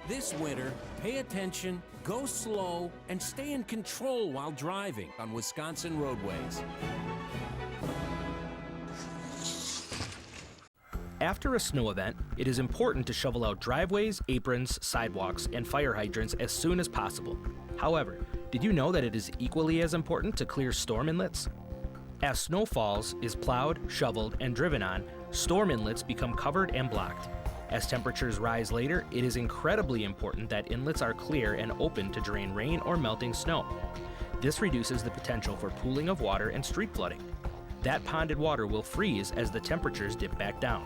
This winter, pay attention, go slow, and stay in control while driving on Wisconsin roadways. After a snow event, it is important to shovel out driveways, aprons, sidewalks, and fire hydrants as soon as possible. However, did you know that it is equally as important to clear storm inlets? As snow falls, is plowed, shoveled, and driven on, storm inlets become covered and blocked. As temperatures rise later, it is incredibly important that inlets are clear and open to drain rain or melting snow. This reduces the potential for pooling of water and street flooding. That ponded water will freeze as the temperatures dip back down.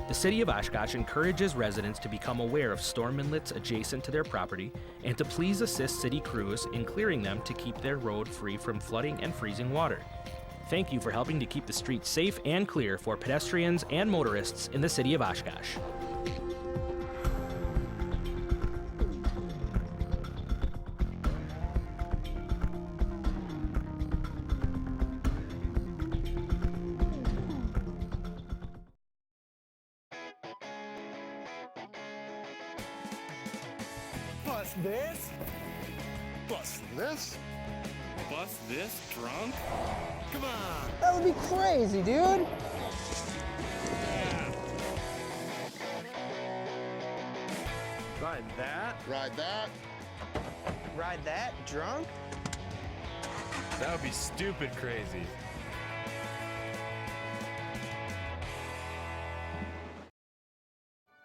The City of Oshkosh encourages residents to become aware of storm inlets adjacent to their property and to please assist city crews in clearing them to keep their road free from flooding and freezing water. Thank you for helping to keep the streets safe and clear for pedestrians and motorists in the City of Oshkosh. Bust this? Bust this? Bust this drunk? Come on! That would be crazy, dude! Ride that? Ride that. Ride that drunk? That would be stupid crazy.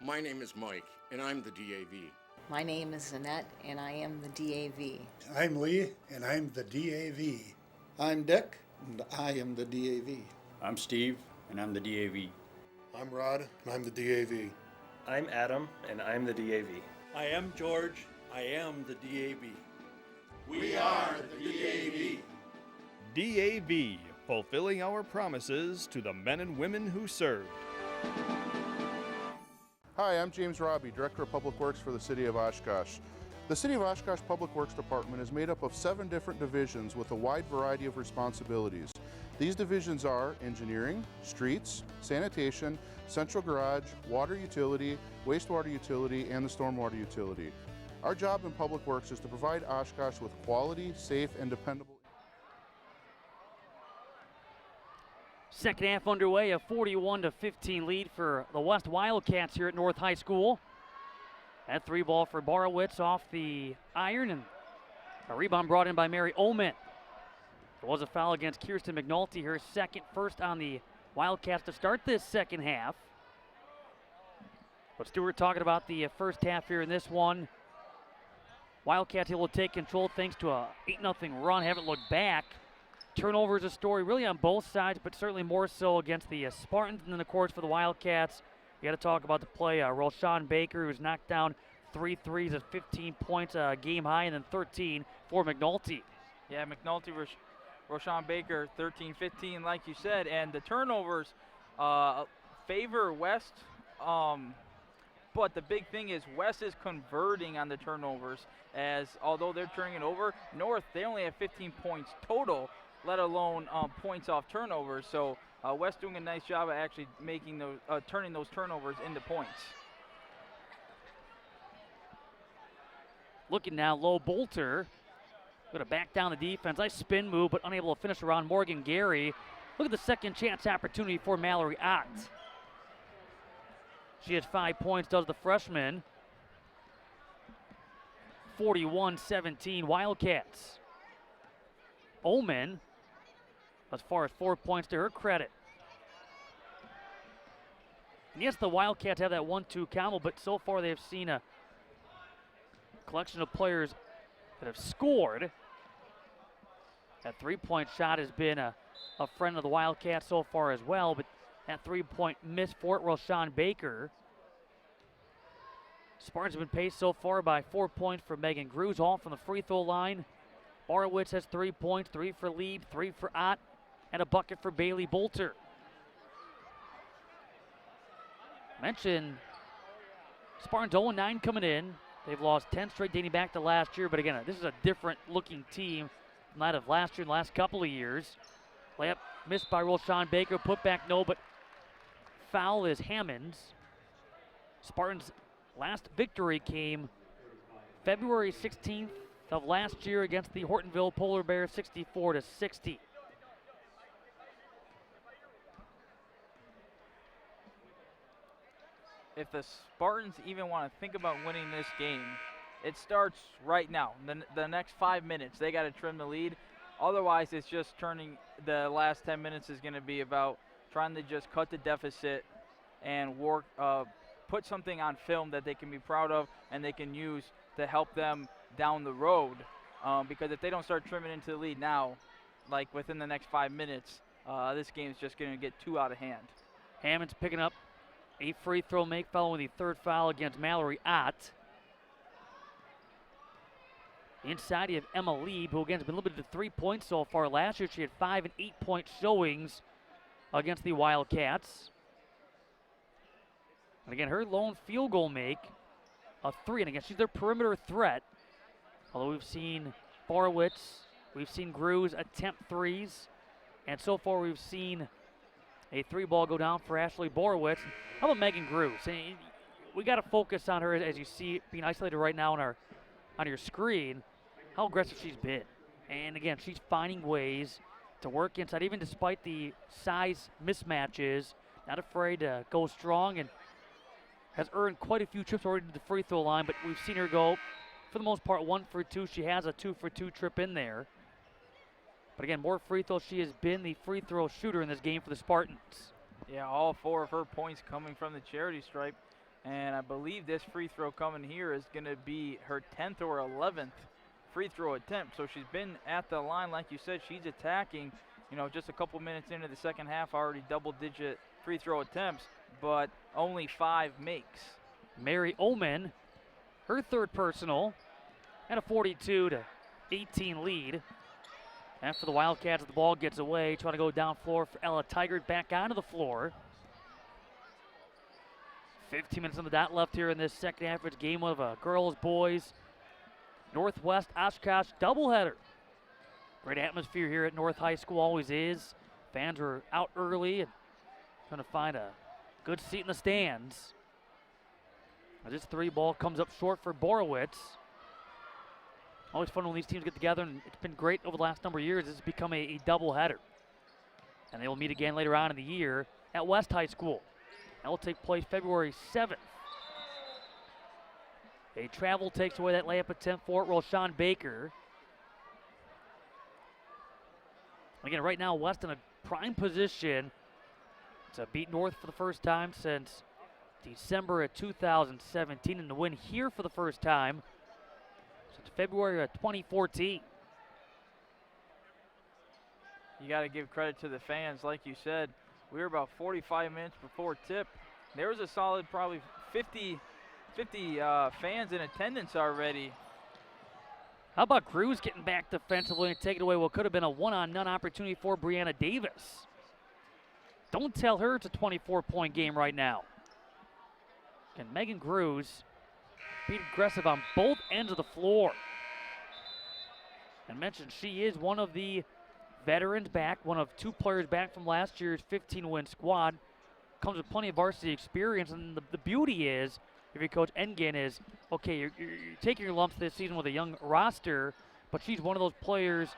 My name is Mike, and I'm the DAV. My name is Annette, and I am the DAV. I'm Lee, and I'm the DAV. I'm Dick, and I am the DAV. I'm Steve, and I'm the DAV. I'm Rod, and I'm the DAV. I'm Adam, and I'm the DAV. I am George, I am the DAV. We are the DAV. DAV, fulfilling our promises to the men and women who served. Hi, I'm James Robbie, Director of Public Works for the City of Oshkosh. The City of Oshkosh Public Works Department is made up of 7 different divisions with a wide variety of responsibilities. These divisions are engineering, streets, sanitation, central garage, water utility, wastewater utility, and the stormwater utility. Our job in Public Works is to provide Oshkosh with quality, safe, and dependable. Second half underway, a 41-15 lead for the West Wildcats here at North High School. That 3 ball for Borowitz off the iron, and a rebound brought in by Mary Omen. There was a foul against Kirsten McNulty, her first on the Wildcats to start this second half. But Stewart talking about the first half here in this one. Wildcats able to take control thanks to a 8-0 run, haven't looked back. Turnovers a story really on both sides, but certainly more so against the Spartans. And then, of course, for the Wildcats, you got to talk about the play. Roshan Baker, who's knocked down 3 threes at 15 points, game high, and then 13 for McNulty. Yeah, McNulty, Roshan Baker, 13-15, like you said. And the turnovers favor West. But the big thing is West is converting on the turnovers, as although they're turning it over, North, they only have 15 points total, let alone points off turnovers. So West doing a nice job of actually making those, turning those turnovers into points. Looking now, low Bolter. Going to back down the defense. Nice spin move, but unable to finish around Morgan Gary. Look at the second chance opportunity for Mallory Ott. She has 5 points, does the freshman. 41-17 Wildcats. Omen, as far as 4 points to her credit. And yes, the Wildcats have that 1-2 combo, but so far they've seen a collection of players that have scored. That 3-point shot has been a friend of the Wildcats so far as well, but that 3-point miss for Roshan Baker. Spartans have been paced so far by 4 points for Megan Gruz, all from the free throw line. Borowitz has 3 points, 3 for Lieb, 3 for Ott, and a bucket for Bailey Bolter. Mentioned Spartans 0-9 coming in. They've lost 10 straight dating back to last year, but again, this is a different looking team from that of last year and the last couple of years. Layup missed by Roshan Baker, put back no, but foul is Hammonds. Spartans' last victory came February 16th of last year against the Hortonville Polar Bears, 64-60. If the Spartans even want to think about winning this game, it starts right now. The next 5 minutes, they got to trim the lead. Otherwise, it's just turning, the last 10 minutes is going to be about trying to just cut the deficit and work, put something on film that they can be proud of and they can use to help them down the road. Because if they don't start trimming into the lead now, like within the next 5 minutes, this game is just going to get too out of hand. Hammond's picking up A free throw make following the third foul against Mallory Ott. Inside you have Emma Lieb, who again has been limited to 3 points so far. Last year she had 5 and 8 point showings against the Wildcats. And again, her lone field goal make, a 3. And again, she's their perimeter threat. Although we've seen Borowitz, we've seen Grews attempt threes. And so far we've seen a 3-ball go down for Ashley Borowitz. How about Megan Grews? We got to focus on her as you see being isolated right now on your screen, how aggressive she's been. And again, she's finding ways to work inside, even despite the size mismatches, not afraid to go strong, and has earned quite a few trips already to the free throw line, but we've seen her go, for the most part, 1 for 2. She has a 2 for 2 trip in there. But again, more free throws. She has been the free throw shooter in this game for the Spartans. Yeah, all 4 of her points coming from the charity stripe. And I believe this free throw coming here is going to be her 10th or 11th free throw attempt. So she's been at the line, like you said, she's attacking, just a couple minutes into the second half, already double-digit free throw attempts, but only 5 makes. Mary Oman, her third personal, and a 42-18 lead. After the Wildcats, the ball gets away, trying to go down floor for Ella Tigert back onto the floor. 15 minutes on the dot left here in this second half. It's game of a girls, boys, Northwest Oshkosh doubleheader. Great atmosphere here at North High School, always is. Fans are out early and trying to find a good seat in the stands. This 3-ball comes up short for Borowitz. Always fun when these teams get together, and it's been great over the last number of years. This has become a doubleheader. And they will meet again later on in the year at West High School. That will take place February 7th. A travel takes away that layup attempt for Roshan Baker. Again, right now, West in a prime position to beat North for the first time since December of 2017, and to win here for the first time since February of 2014. You got to give credit to the fans. Like you said, we were about 45 minutes before tip. There was a solid probably 50 fans in attendance already. How about Cruz getting back defensively and taking away what could have been a one-on-none opportunity for Brianna Davis? Don't tell her it's a 24-point game right now. And Megan Cruz being aggressive on both ends of the floor. And mentioned she is one of the veterans back, one of 2 players back from last year's 15-win squad. Comes with plenty of varsity experience, and the beauty is, if your coach Engen is, okay, you're taking your lumps this season with a young roster, but she's one of those players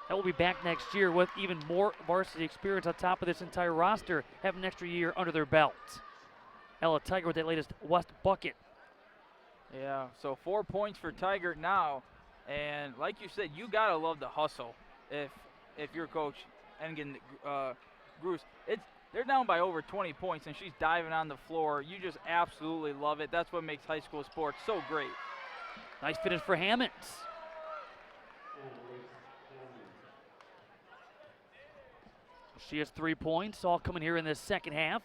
that will be back next year with even more varsity experience on top of this entire roster, have an extra year under their belt. Ella Tiger with that latest West bucket. Yeah, so 4 points for Tiger now, and like you said, you gotta love the hustle. If you're coach Engen Gruss, they're down by over 20 points, and she's diving on the floor. You just absolutely love it. That's what makes high school sports so great. Nice finish for Hammonds. She has 3 points, all coming here in this second half.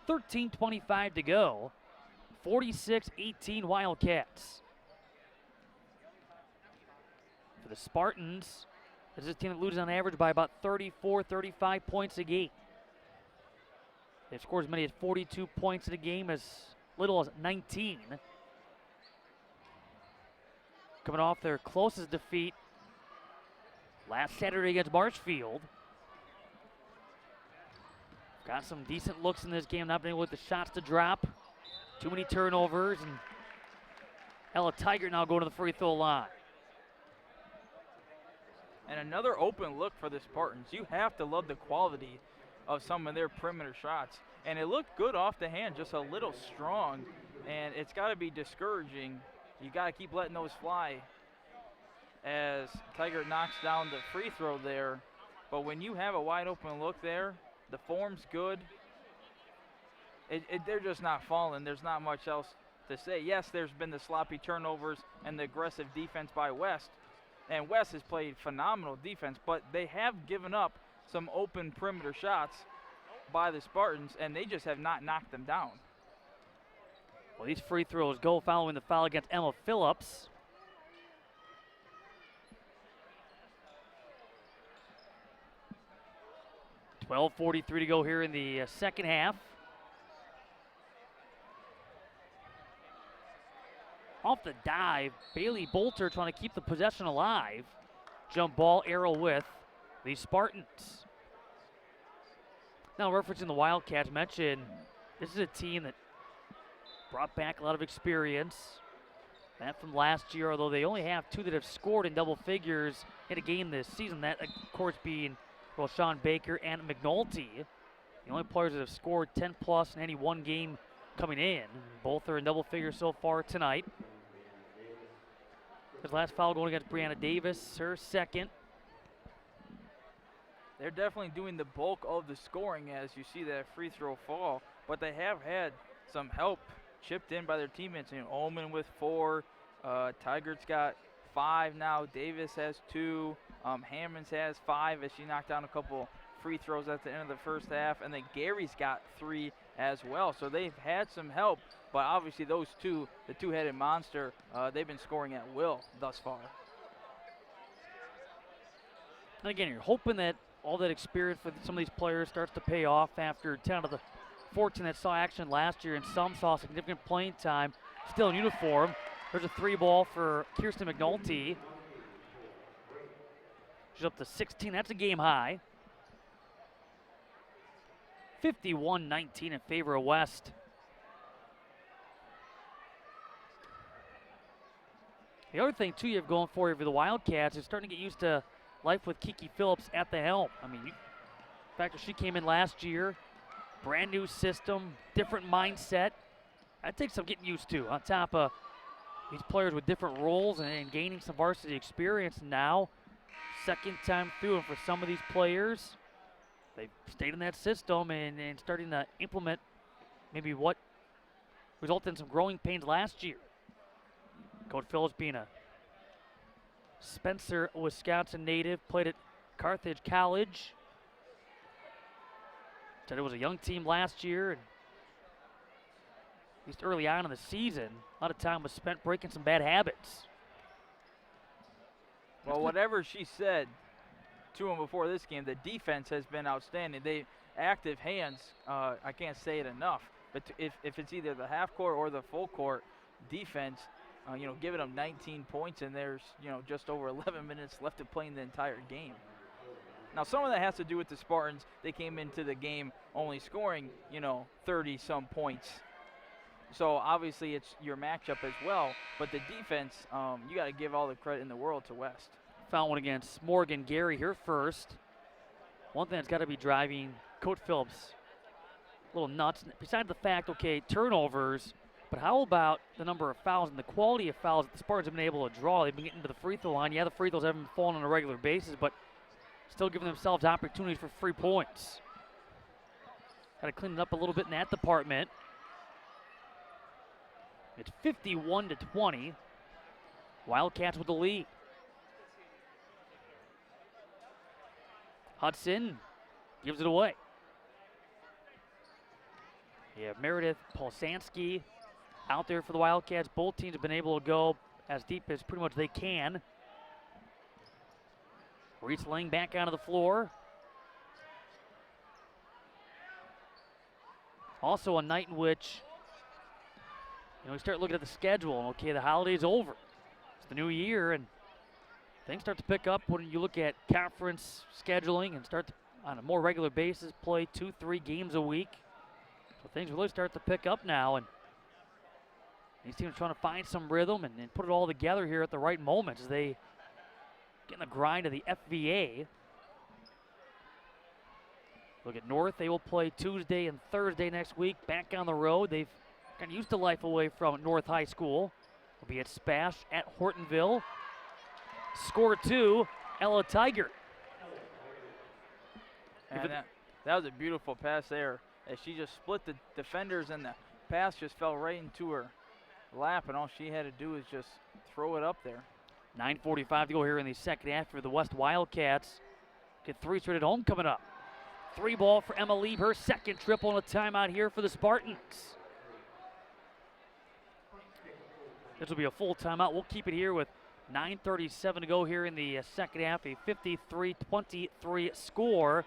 13:25 to go. 46-18 Wildcats. For the Spartans, this is a team that loses on average by about 34, 35 points a game. They've scored as many as 42 points in a game, as little as 19. Coming off their closest defeat last Saturday against Marshfield. Got some decent looks in this game, not being able to get the shots to drop. Too many turnovers, and Ella Tiger now going to the free throw line. And another open look for the Spartans. You have to love the quality of some of their perimeter shots. And it looked good off the hand, just a little strong. And it's got to be discouraging. You got to keep letting those fly as Tiger knocks down the free throw there. But when you have a wide open look there, the form's good. They're just not falling. There's not much else to say. Yes, there's been the sloppy turnovers and the aggressive defense by West. And West has played phenomenal defense, but they have given up some open perimeter shots by the Spartans, and they just have not knocked them down. Well, these free throws go following the foul against Emma Phillips. .12:43 to go here in the second half. Off the dive, Bailey Bolter trying to keep the possession alive. Jump ball, arrow with the Spartans. Now referencing the Wildcats, mentioned this is a team that brought back a lot of experience. That from last year, although they only have 2 that have scored in double figures in a game this season. That, of course, being Sean Baker and McNulty. The only players that have scored 10 plus in any one game coming in. Both are in double figures so far tonight. His last foul going against Brianna Davis, her second. They're definitely doing the bulk of the scoring as you see that free throw fall, but they have had some help chipped in by their teammates. You know, Ullman with 4, Tigert's got 5 now, Davis has 2, Hammonds has 5 as she knocked down a couple free throws at the end of the first half, and then Gary's got 3 as well. So they've had some help, but obviously those two, the two-headed monster, they've been scoring at will thus far. And again, you're hoping that all that experience for some of these players starts to pay off after 10 out of the 14 that saw action last year, and some saw significant playing time still in uniform. There's a 3 ball for Kirsten McNulty. She's up to 16. That's a game high. 51-19 in favor of West. The other thing, too, you have going for you for the Wildcats is starting to get used to life with Kiki Phillips at the helm. I mean, the fact that she came in last year, brand new system, different mindset. That takes some getting used to, on top of these players with different roles and gaining some varsity experience now. Second time through, and for some of these players, they've stayed in that system and starting to implement maybe what resulted in some growing pains last year. Coach Phillips being a Spencer, Wisconsin native, played at Carthage College. Said it was a young team last year, and at least early on in the season, a lot of time was spent breaking some bad habits. Well, whatever she said to him before this game, the defense has been outstanding. They active hands, I can't say it enough, but if it's either the half court or the full court defense, giving them 19 points, and there's, just over 11 minutes left to play in the entire game. Now, some of that has to do with the Spartans. They came into the game only scoring, 30-some points. So, obviously, it's your matchup as well. But the defense, you got to give all the credit in the world to West. Found one against Morgan Gary here first. One thing that's got to be driving Coach Phillips a little nuts, besides the fact, okay, turnovers, but how about the number of fouls and the quality of fouls that the Spartans have been able to draw? They've been getting to the free throw line. Yeah, the free throws haven't fallen on a regular basis, but still giving themselves opportunities for free points. Got to clean it up a little bit in that department. It's 51-20. Wildcats with the lead. Hudson gives it away. You have Meredith Polsanski out there for the Wildcats. Both teams have been able to go as deep as pretty much they can. Reese laying back onto the floor. Also a night in which, we start looking at the schedule, and okay, the holiday's over. It's the new year, and things start to pick up when you look at conference scheduling and start to, on a more regular basis, play 2-3 games a week. So things really start to pick up now, and these teams are trying to find some rhythm and put it all together here at the right moments as they get in the grind of the FVA. Look at North. They will play Tuesday and Thursday next week, back on the road. They've gotten used to life away from North High School. Will be at Spash at Hortonville. Score 2, Ella Tiger. And that was a beautiful pass there, as she just split the defenders, and the pass just fell right into her lap, and all she had to do is just throw it up there. 9:45 to go here in the second half for the West Wildcats. Get 3 straight at home coming up. 3 ball for Emma Lieb, her second triple and a timeout here for the Spartans. This will be a full timeout. We'll keep it here with 9:37 to go here in the second half. A 53-23 score.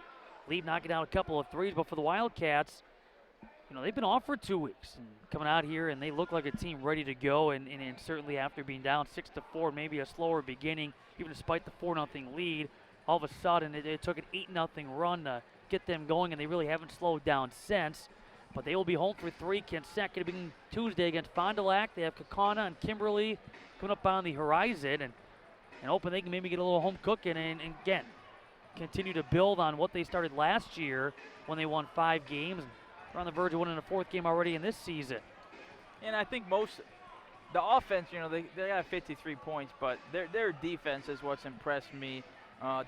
Lead knocking down a couple of threes, but for the Wildcats, they've been off for 2 weeks and coming out here, and they look like a team ready to go. And certainly after being down 6-4, maybe a slower beginning, even despite the 4-0 lead, all of a sudden it took an 8-0 run to get them going, and they really haven't slowed down since. But they will be home for 3 consecutive Tuesday against Fond du Lac. They have Kaukauna and Kimberly coming up on the horizon, and hoping they can maybe get a little home cooking and again continue to build on what they started last year when they won 5 games. They're on the verge of winning a 4th game already in this season. And I think the offense, they got 53 points, but their defense is what's impressed me.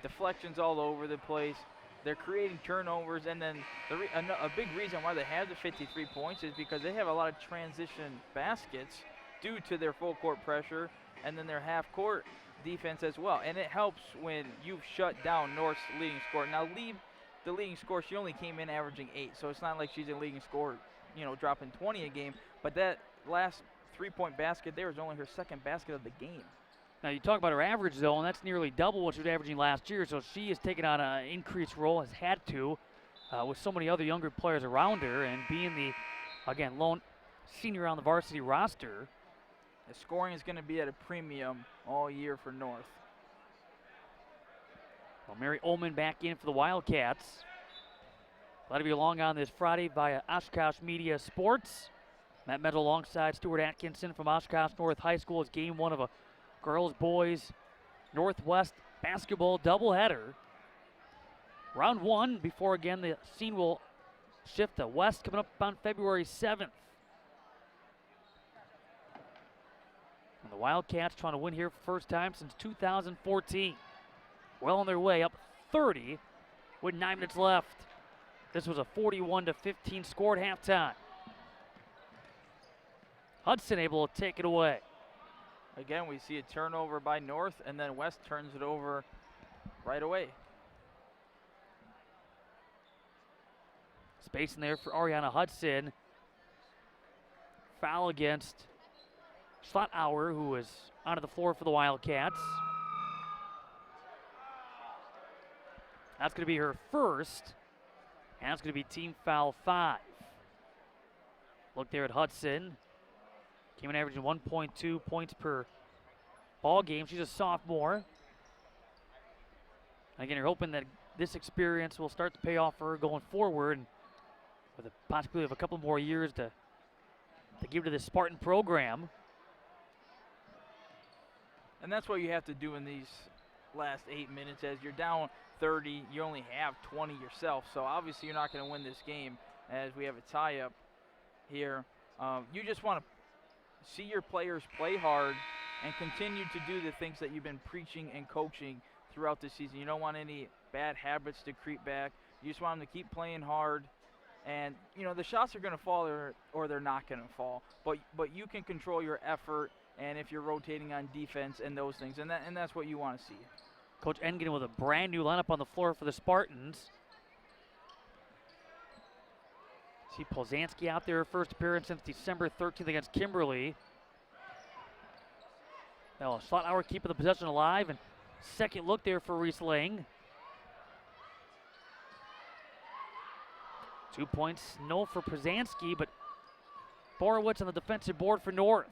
Deflections all over the place. They're creating turnovers, and then a big reason why they have the 53 points is because they have a lot of transition baskets due to their full court pressure and then their half court defense as well. And it helps when you've shut down North's leading scorer. Now, the leading scorer, she only came in averaging 8, so it's not like she's a leading scorer, dropping 20 a game. But that last 3-point basket there is only her 2nd basket of the game. Now, you talk about her average, though, and that's nearly double what she was averaging last year, so she has taken on an increased role, has had to, with so many other younger players around her, and being the, again, lone senior on the varsity roster. The scoring is going to be at a premium all year for North. Well, Mary Ullman back in for the Wildcats. Glad to be along on this Friday via Oshkosh Media Sports. Matt Meadow alongside Stuart Atkinson from Oshkosh North High School. It's game 1 of a girls-boys Northwest basketball doubleheader. Round 1 before, again, the scene will shift to West coming up on February 7th. And the Wildcats trying to win here for the first time since 2014. Well on their way, up 30 with 9 minutes left. This was a 41-15 score at halftime. Hudson able to take it away. Again, we see a turnover by North, and then West turns it over right away. Space in there for Ariana Hudson. Foul against Schlotauer, who was onto the floor for the Wildcats. That's going to be her first, and that's going to be team foul 5. Look there at Hudson. Came in averaging 1.2 points per ball game. She's a sophomore. Again, you're hoping that this experience will start to pay off for her going forward, with the possibility of a couple more years to give to this Spartan program. And that's what you have to do in these last 8 minutes. As you're down 30, you only have 20 yourself. So obviously you're not going to win this game as we have a tie-up here. You just want to see your players play hard and continue to do the things that you've been preaching and coaching throughout the season. You don't want any bad habits to creep back. You just want them to keep playing hard. And, the shots are going to fall or they're not going to fall. But you can control your effort, and if you're rotating on defense and those things. And that's what you want to see. Coach Engen with a brand new lineup on the floor for the Spartans. See Polzanski out there, first appearance since December 13th against Kimberly. Now Schlotauer keeping the possession alive, and second look there for Riesling. 2 points, no for Polzanski, but Borowitz on the defensive board for North.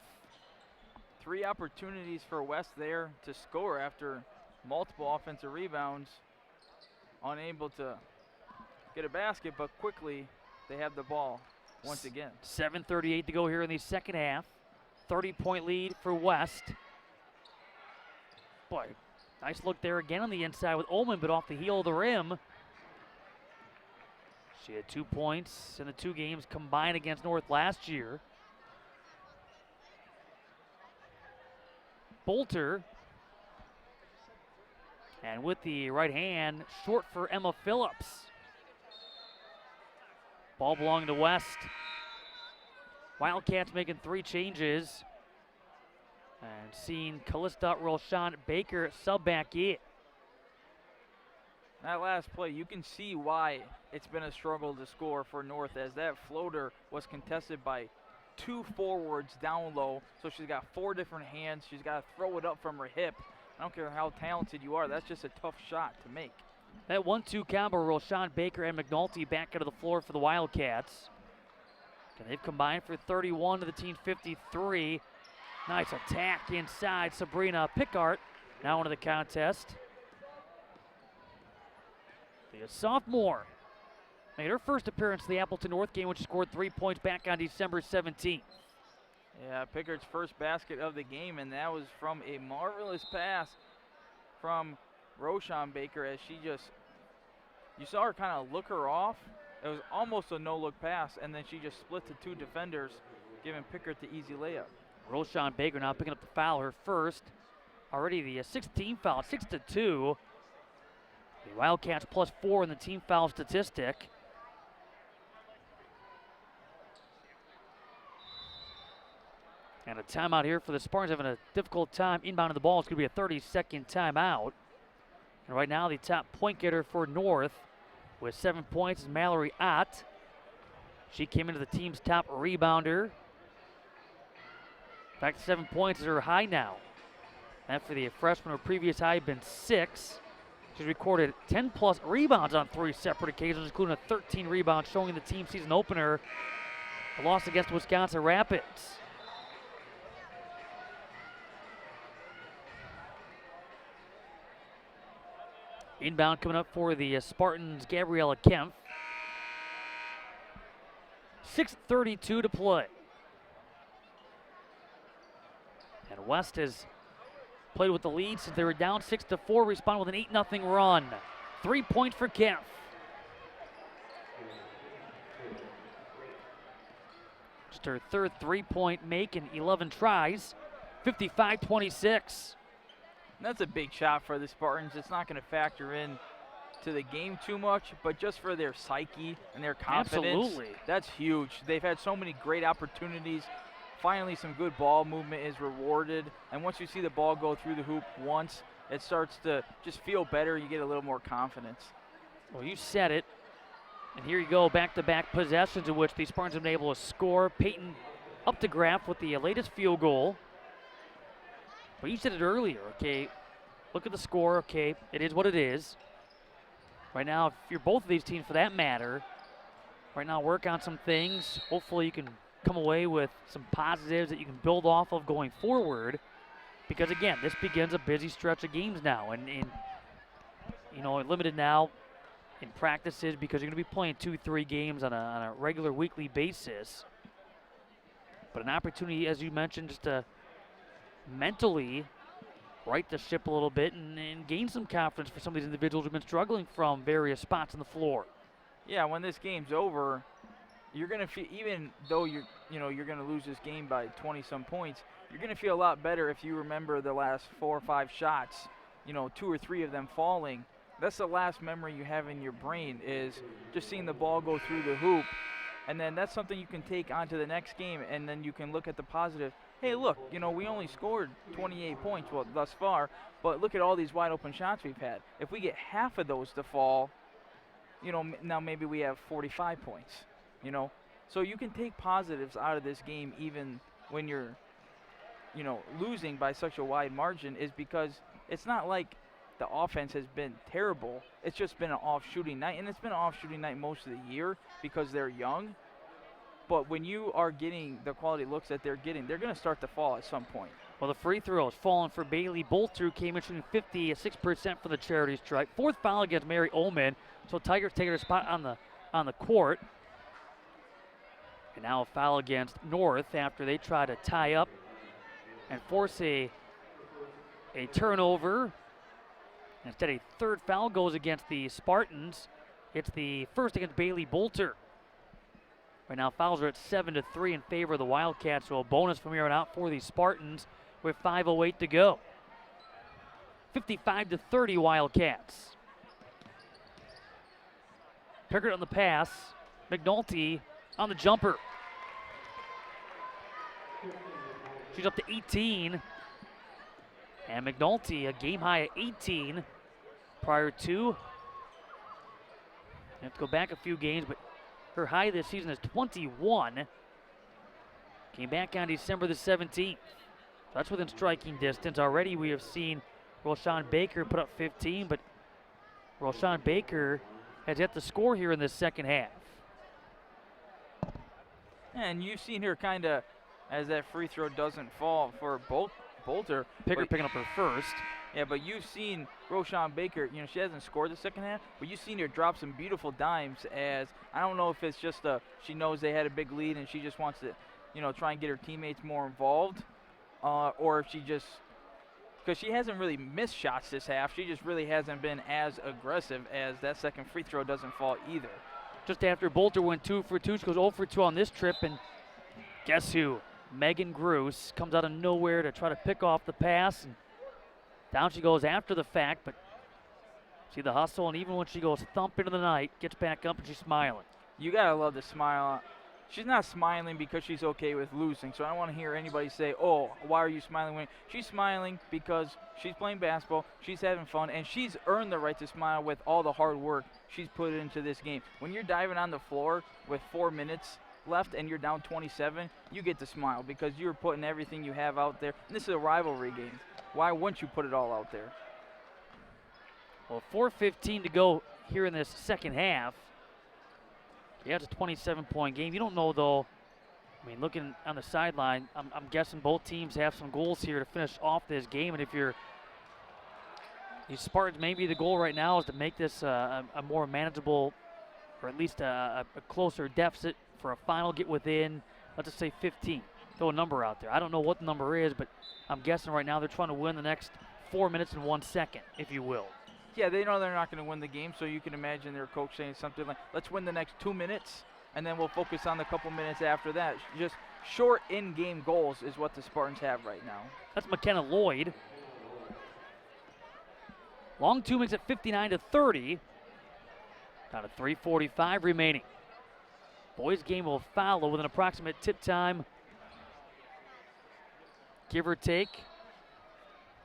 3 opportunities for West there to score after multiple offensive rebounds. Unable to get a basket, but quickly they have the ball once again. 7:38 to go here in the second half. 30-point lead for West. Boy, nice look there again on the inside with Ullman, but off the heel of the rim. She had 2 points in the 2 games combined against North last year. Bolter. And with the right hand, short for Emma Phillips. Ball belonging to West. Wildcats making 3 changes. And seeing Callista Roshan Baker sub back in. That last play, you can see why it's been a struggle to score for North, as that floater was contested by 2 forwards down low, so she's got 4 different hands. She's got to throw it up from her hip. I don't care how talented you are. That's just a tough shot to make. That 1-2 combo, Roshan Baker and McNulty back out of the floor for the Wildcats. And they've combined for 31 to the team 53. Nice attack inside. Sabrina Pickart now into the contest. The sophomore made her first appearance in the Appleton North game when she scored 3 points back on December 17th. Yeah, Pickart's first basket of the game, and that was from a marvelous pass from Roshan Baker as she just, you saw her kind of look her off. It was almost a no-look pass, and then she just split the 2 defenders, giving Pickart the easy layup. Roshan Baker now picking up the foul, her first. Already the 16 foul, 6-2. The Wildcats +4 in the team foul statistic. And a timeout here for the Spartans, having a difficult time inbounding the ball. It's going to be a 30-second timeout. And right now the top point getter for North with 7 points is Mallory Ott. She came into the team's top rebounder. In fact, 7 points is her high now. That for the freshman, her previous high had been 6. She's recorded 10+ rebounds on 3 separate occasions, including a 13 rebound, showing the team season opener a loss against Wisconsin Rapids. Inbound coming up for the Spartans, Gabriella Kempf. 6:32 to play. And West has played with the lead since they were down 6-4, responded with an 8-0 run. 3 points for Kempf. Just her third 3-point make in 11 tries. 55-26. That's a big shot for the Spartans. It's not going to factor in to the game too much, but just for their psyche and their confidence, absolutely, that's huge. They've had so many great opportunities. Finally, some good ball movement is rewarded, and once you see the ball go through the hoop once, it starts to just feel better. You get a little more confidence. Well, you said it, and here you go, back-to-back possessions in which the Spartans have been able to score. Peyton up to Graff with the latest field goal. But you said it earlier, okay? Look at the score, okay? It is what it is. Right now, if you're both of these teams for that matter, right now work on some things. Hopefully you can come away with some positives that you can build off of going forward. Because again, this begins a busy stretch of games now. And you know, limited now in practices because you're going to be playing 2-3 games on a regular weekly basis. But an opportunity, as you mentioned, just to mentally right the ship a little bit and gain some confidence for some of these individuals who've been struggling from various spots on the floor. Yeah, when this game's over, you're going to feel, even though you're going to lose this game by 20-some points, you're going to feel a lot better if you remember the last 4 or 5 shots, 2 or 3 of them falling. That's the last memory you have in your brain, is just seeing the ball go through the hoop. And then that's something you can take onto the next game, and then you can look at the positive. Hey, look, we only scored 28 points, well, thus far, but look at all these wide open shots we've had. If we get half of those to fall, now maybe we have 45 points, So you can take positives out of this game even when you're, losing by such a wide margin, is because it's not like the offense has been terrible. It's just been an off shooting night, and it's been an off shooting night most of the year because they're young. But when you are getting the quality looks that they're getting, they're going to start to fall at some point. Well, the free throws falling for Bailey Bolter, came in shooting 56% for the charity stripe. 4th foul against Mary Ullman, so Tigers taking her spot on the court. And now a foul against North after they try to tie up and force a turnover. Instead, a 3rd foul goes against the Spartans. It's the first against Bailey Bolter. Right now, fouls are at 7-3 in favor of the Wildcats, so a bonus from here on out for the Spartans with 5:08 to go. 55-30 Wildcats. Pickard on the pass. McNulty on the jumper. She's up to 18. And McNulty, a game high at 18 prior to. You have to go back a few games, but her high this season is 21. Came back on December the 17th. That's within striking distance. Already we have seen Roshan Baker put up 15, but Roshan Baker has yet to score here in this second half. And you've seen her kind of, as that free throw doesn't fall for Bolter. Picker picking up her first. Yeah, but you've seen Roshan Baker, you know, she hasn't scored the second half, but you've seen her drop some beautiful dimes as, I don't know if it's just she knows they had a big lead and she just wants to, you know, try and get her teammates more involved, or if she just, because she hasn't really missed shots this half, she just really hasn't been as aggressive as that second free throw doesn't fall either. Just after Bolter went 2 for 2, she goes 0 for 2 on this trip, and guess who? Megan Gruss comes out of nowhere to try to pick off the pass, and down she goes after the fact, but see the hustle, and even when she goes thump into the night, gets back up and she's smiling. You gotta love the smile. She's not smiling because she's okay with losing, so I don't want to hear anybody say, oh, why are you smiling when she's smiling because she's playing basketball, she's having fun, and she's earned the right to smile with all the hard work she's put into this game. When you're diving on the floor with 4 minutes left and you're down 27, you get to smile because you're putting everything you have out there. And this is a rivalry game. Why wouldn't you put it all out there? Well, 4:15 to go here in this second half. Yeah, it's a 27-point game. You don't know, though. I mean, looking on the sideline, I'm guessing both teams have some goals here to finish off this game. And if you're these Spartans, maybe the goal right now is to make this a more manageable, or at least a closer deficit for a final, get within, let's just say 15. Throw a number out there. I don't know what the number is, but I'm guessing right now they're trying to win the next 4 minutes and 1 second, if you will. Yeah, they know they're not going to win the game, so you can imagine their coach saying something like, let's win the next 2 minutes, and then we'll focus on the couple minutes after that. Just short in-game goals is what the Spartans have right now. That's McKenna Lloyd. Long 2 makes it 59-30. Down to 3:45 remaining. Boys game will follow with an approximate tip time, give or take,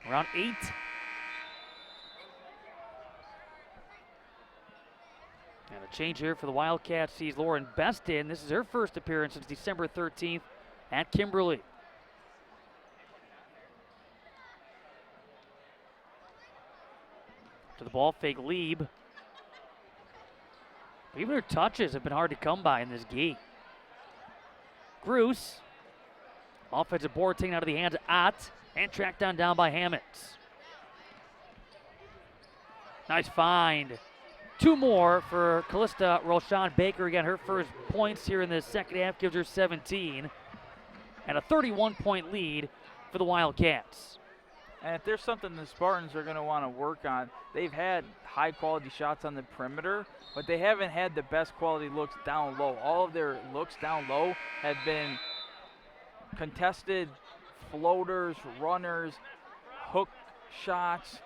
around 8. And a change here for the Wildcats sees Lauren Best in. This is her first appearance since December 13th at Kimberly. To the ball fake, Lieb. Even her touches have been hard to come by in this game. Gruss. Offensive board taken out of the hands of Ott and tracked down by Hammonds. Nice find. 2 more for Callista Roshan Baker. Again, her first points here in the second half gives her 17. And a 31-point lead for the Wildcats. And if there's something the Spartans are going to want to work on, they've had high-quality shots on the perimeter, but they haven't had the best quality looks down low. All of their looks down low have been contested floaters, runners, hook shots,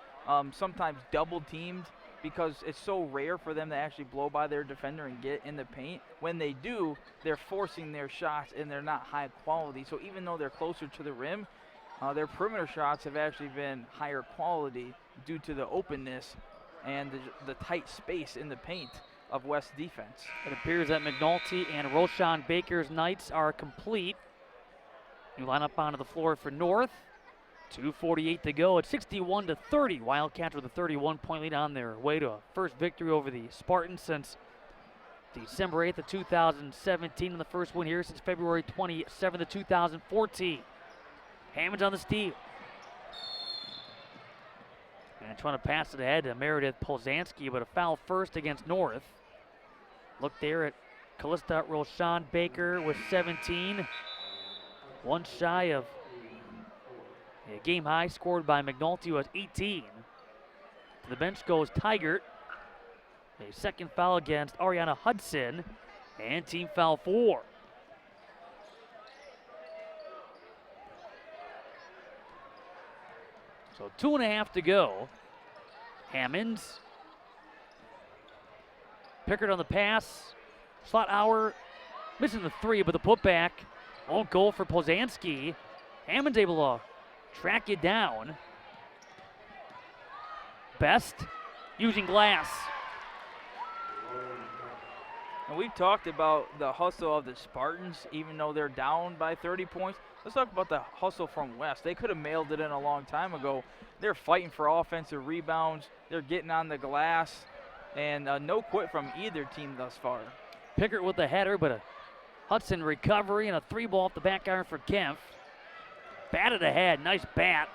sometimes double-teamed, because it's so rare for them to actually blow by their defender and get in the paint. When they do, they're forcing their shots and they're not high quality. So even though they're closer to the rim, their perimeter shots have actually been higher quality due to the openness and the tight space in the paint of West defense. It appears that McNulty and Roshan Baker's nights are complete. New lineup onto the floor for North. 2:48 to go. It's 61-30. Wildcats with a 31-point lead on their way to a first victory over the Spartans since December 8th of 2017, and the first win here since February 27th of 2014. Hammonds on the steal. And trying to pass it ahead to Meredith Polzanski, but a foul first against North. Look there at Callista Roshan Baker with 17. One shy of a game high scored by McNulty, who has 18. To the bench goes Tigert. A second foul against Ariana Hudson, and team foul 4. So 2.5 to go. Hammonds. Pickard on the pass. Slot Hour missing the 3, but the putback won't go for Polzanski. Hammonds able to track it down. Best using glass. And we've talked about the hustle of the Spartans, even though they're down by 30 points. Let's talk about the hustle from West. They could have mailed it in a long time ago. They're fighting for offensive rebounds. They're getting on the glass. And no quit from either team thus far. Pickert with the header, but a Hudson recovery and a 3-ball off the back iron for Kempf. Batted ahead, nice bat.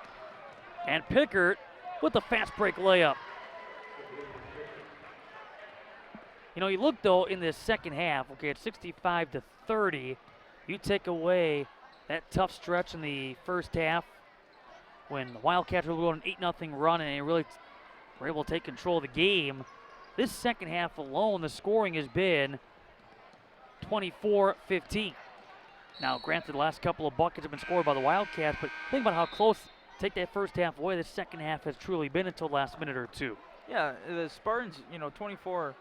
And Pickert with the fast break layup. You know, you look though in this second half, okay, it's 65-30. You take away that tough stretch in the first half when the Wildcats were going an 8-0 run and they really were able to take control of the game. This second half alone, the scoring has been 24-15. Now, granted, the last couple of buckets have been scored by the Wildcats, but think about how close, take that first half away, the second half has truly been until the last minute or two. Yeah, the Spartans, 24-15,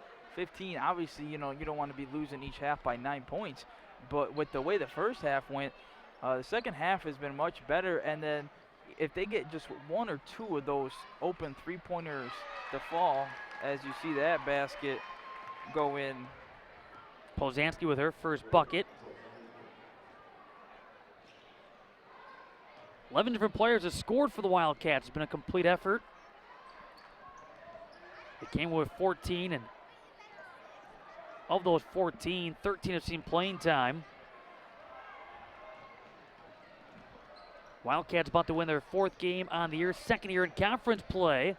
obviously, you don't want to be losing each half by 9 points. But with the way the first half went, the second half has been much better. And then if they get just one or two of those open three-pointers to fall, as you see that basket go in. Posanski with her first bucket. 11 different players have scored for the Wildcats. It's been a complete effort. They came with 14, and of those 14, 13 have seen playing time. Wildcats about to win their 4th game on the year, 2nd year in conference play.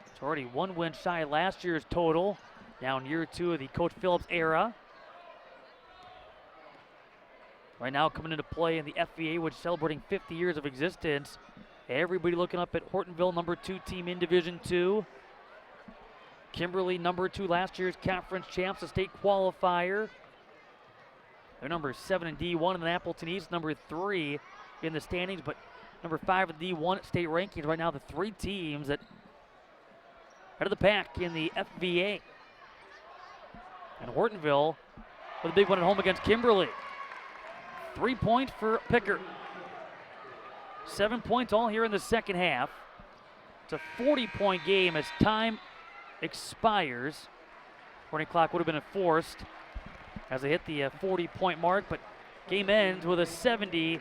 It's already 1 win shy of last year's total. Now in year 2 of the Coach Phillips era. Right now coming into play in the FVA, which is celebrating 50 years of existence. Everybody looking up at Hortonville, number 2 team in Division 2. Kimberly, number 2 last year's conference champs, a state qualifier. They're number 7 in D1, and Appleton East, number 3 in the standings, but number 5 in D1 state rankings. Right now, the 3 teams that head of the pack in the FVA. And Hortonville with a big one at home against Kimberly. 3 points for Pickert. 7 points all here in the second half. It's a 40-point game as time expires. Running clock would have been enforced as they hit the 40-point mark, but game ends with a 70-30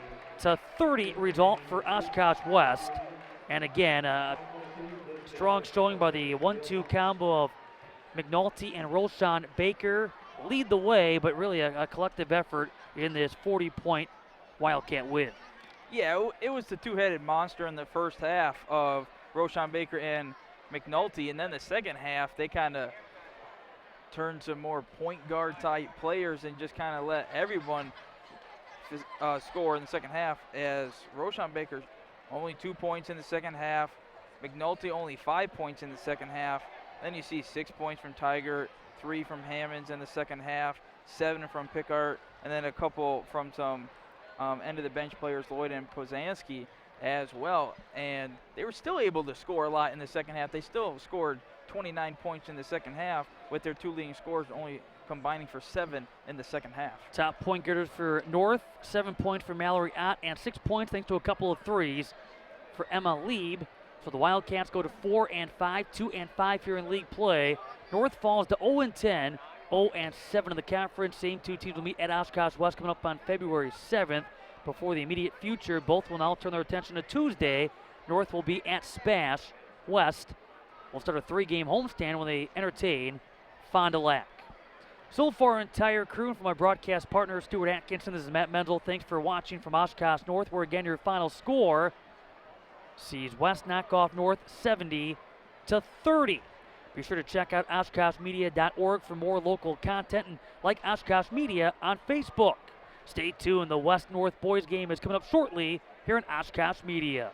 result for Oshkosh West. And again, a strong showing by the 1-2 combo of McNulty and Roshan Baker lead the way, but really a collective effort in this 40-point Wildcat win. Yeah, it was the two-headed monster in the first half of Roshan Baker and McNulty, and then the second half they kind of turned to more point guard type players and just kind of let everyone score in the second half, as Roshan Baker only 2 points in the second half, McNulty only 5 points in the second half. Then you see 6 points from Tiger, 3 from Hammonds in the second half, 7 from Pickart, and then a couple from some end of the bench players, Lloyd and Posanski as well. And they were still able to score a lot in the second half. They still scored 29 points in the second half, with their 2 leading scorers only combining for 7 in the second half. Top point getters for North, 7 points for Mallory Ott, and 6 points thanks to a couple of threes for Emma Lieb. So the Wildcats go to 4-5, 2-5 here in league play. North falls to 0-10, 0-7 in the conference. Same 2 teams will meet at Oshkosh West coming up on February 7th. Before the immediate future, both will now turn their attention to Tuesday. North will be at Spash. West will start a 3-game homestand when they entertain Fond du Lac. So for our entire crew and for my broadcast partner, Stuart Atkinson, this is Matt Menzel. Thanks for watching from Oshkosh North, where again your final score sees West knock off North 70-30. Be sure to check out OshkoshMedia.org for more local content, and like Oshkosh Media on Facebook. Stay tuned. The West-North boys game is coming up shortly here on Oshkosh Media.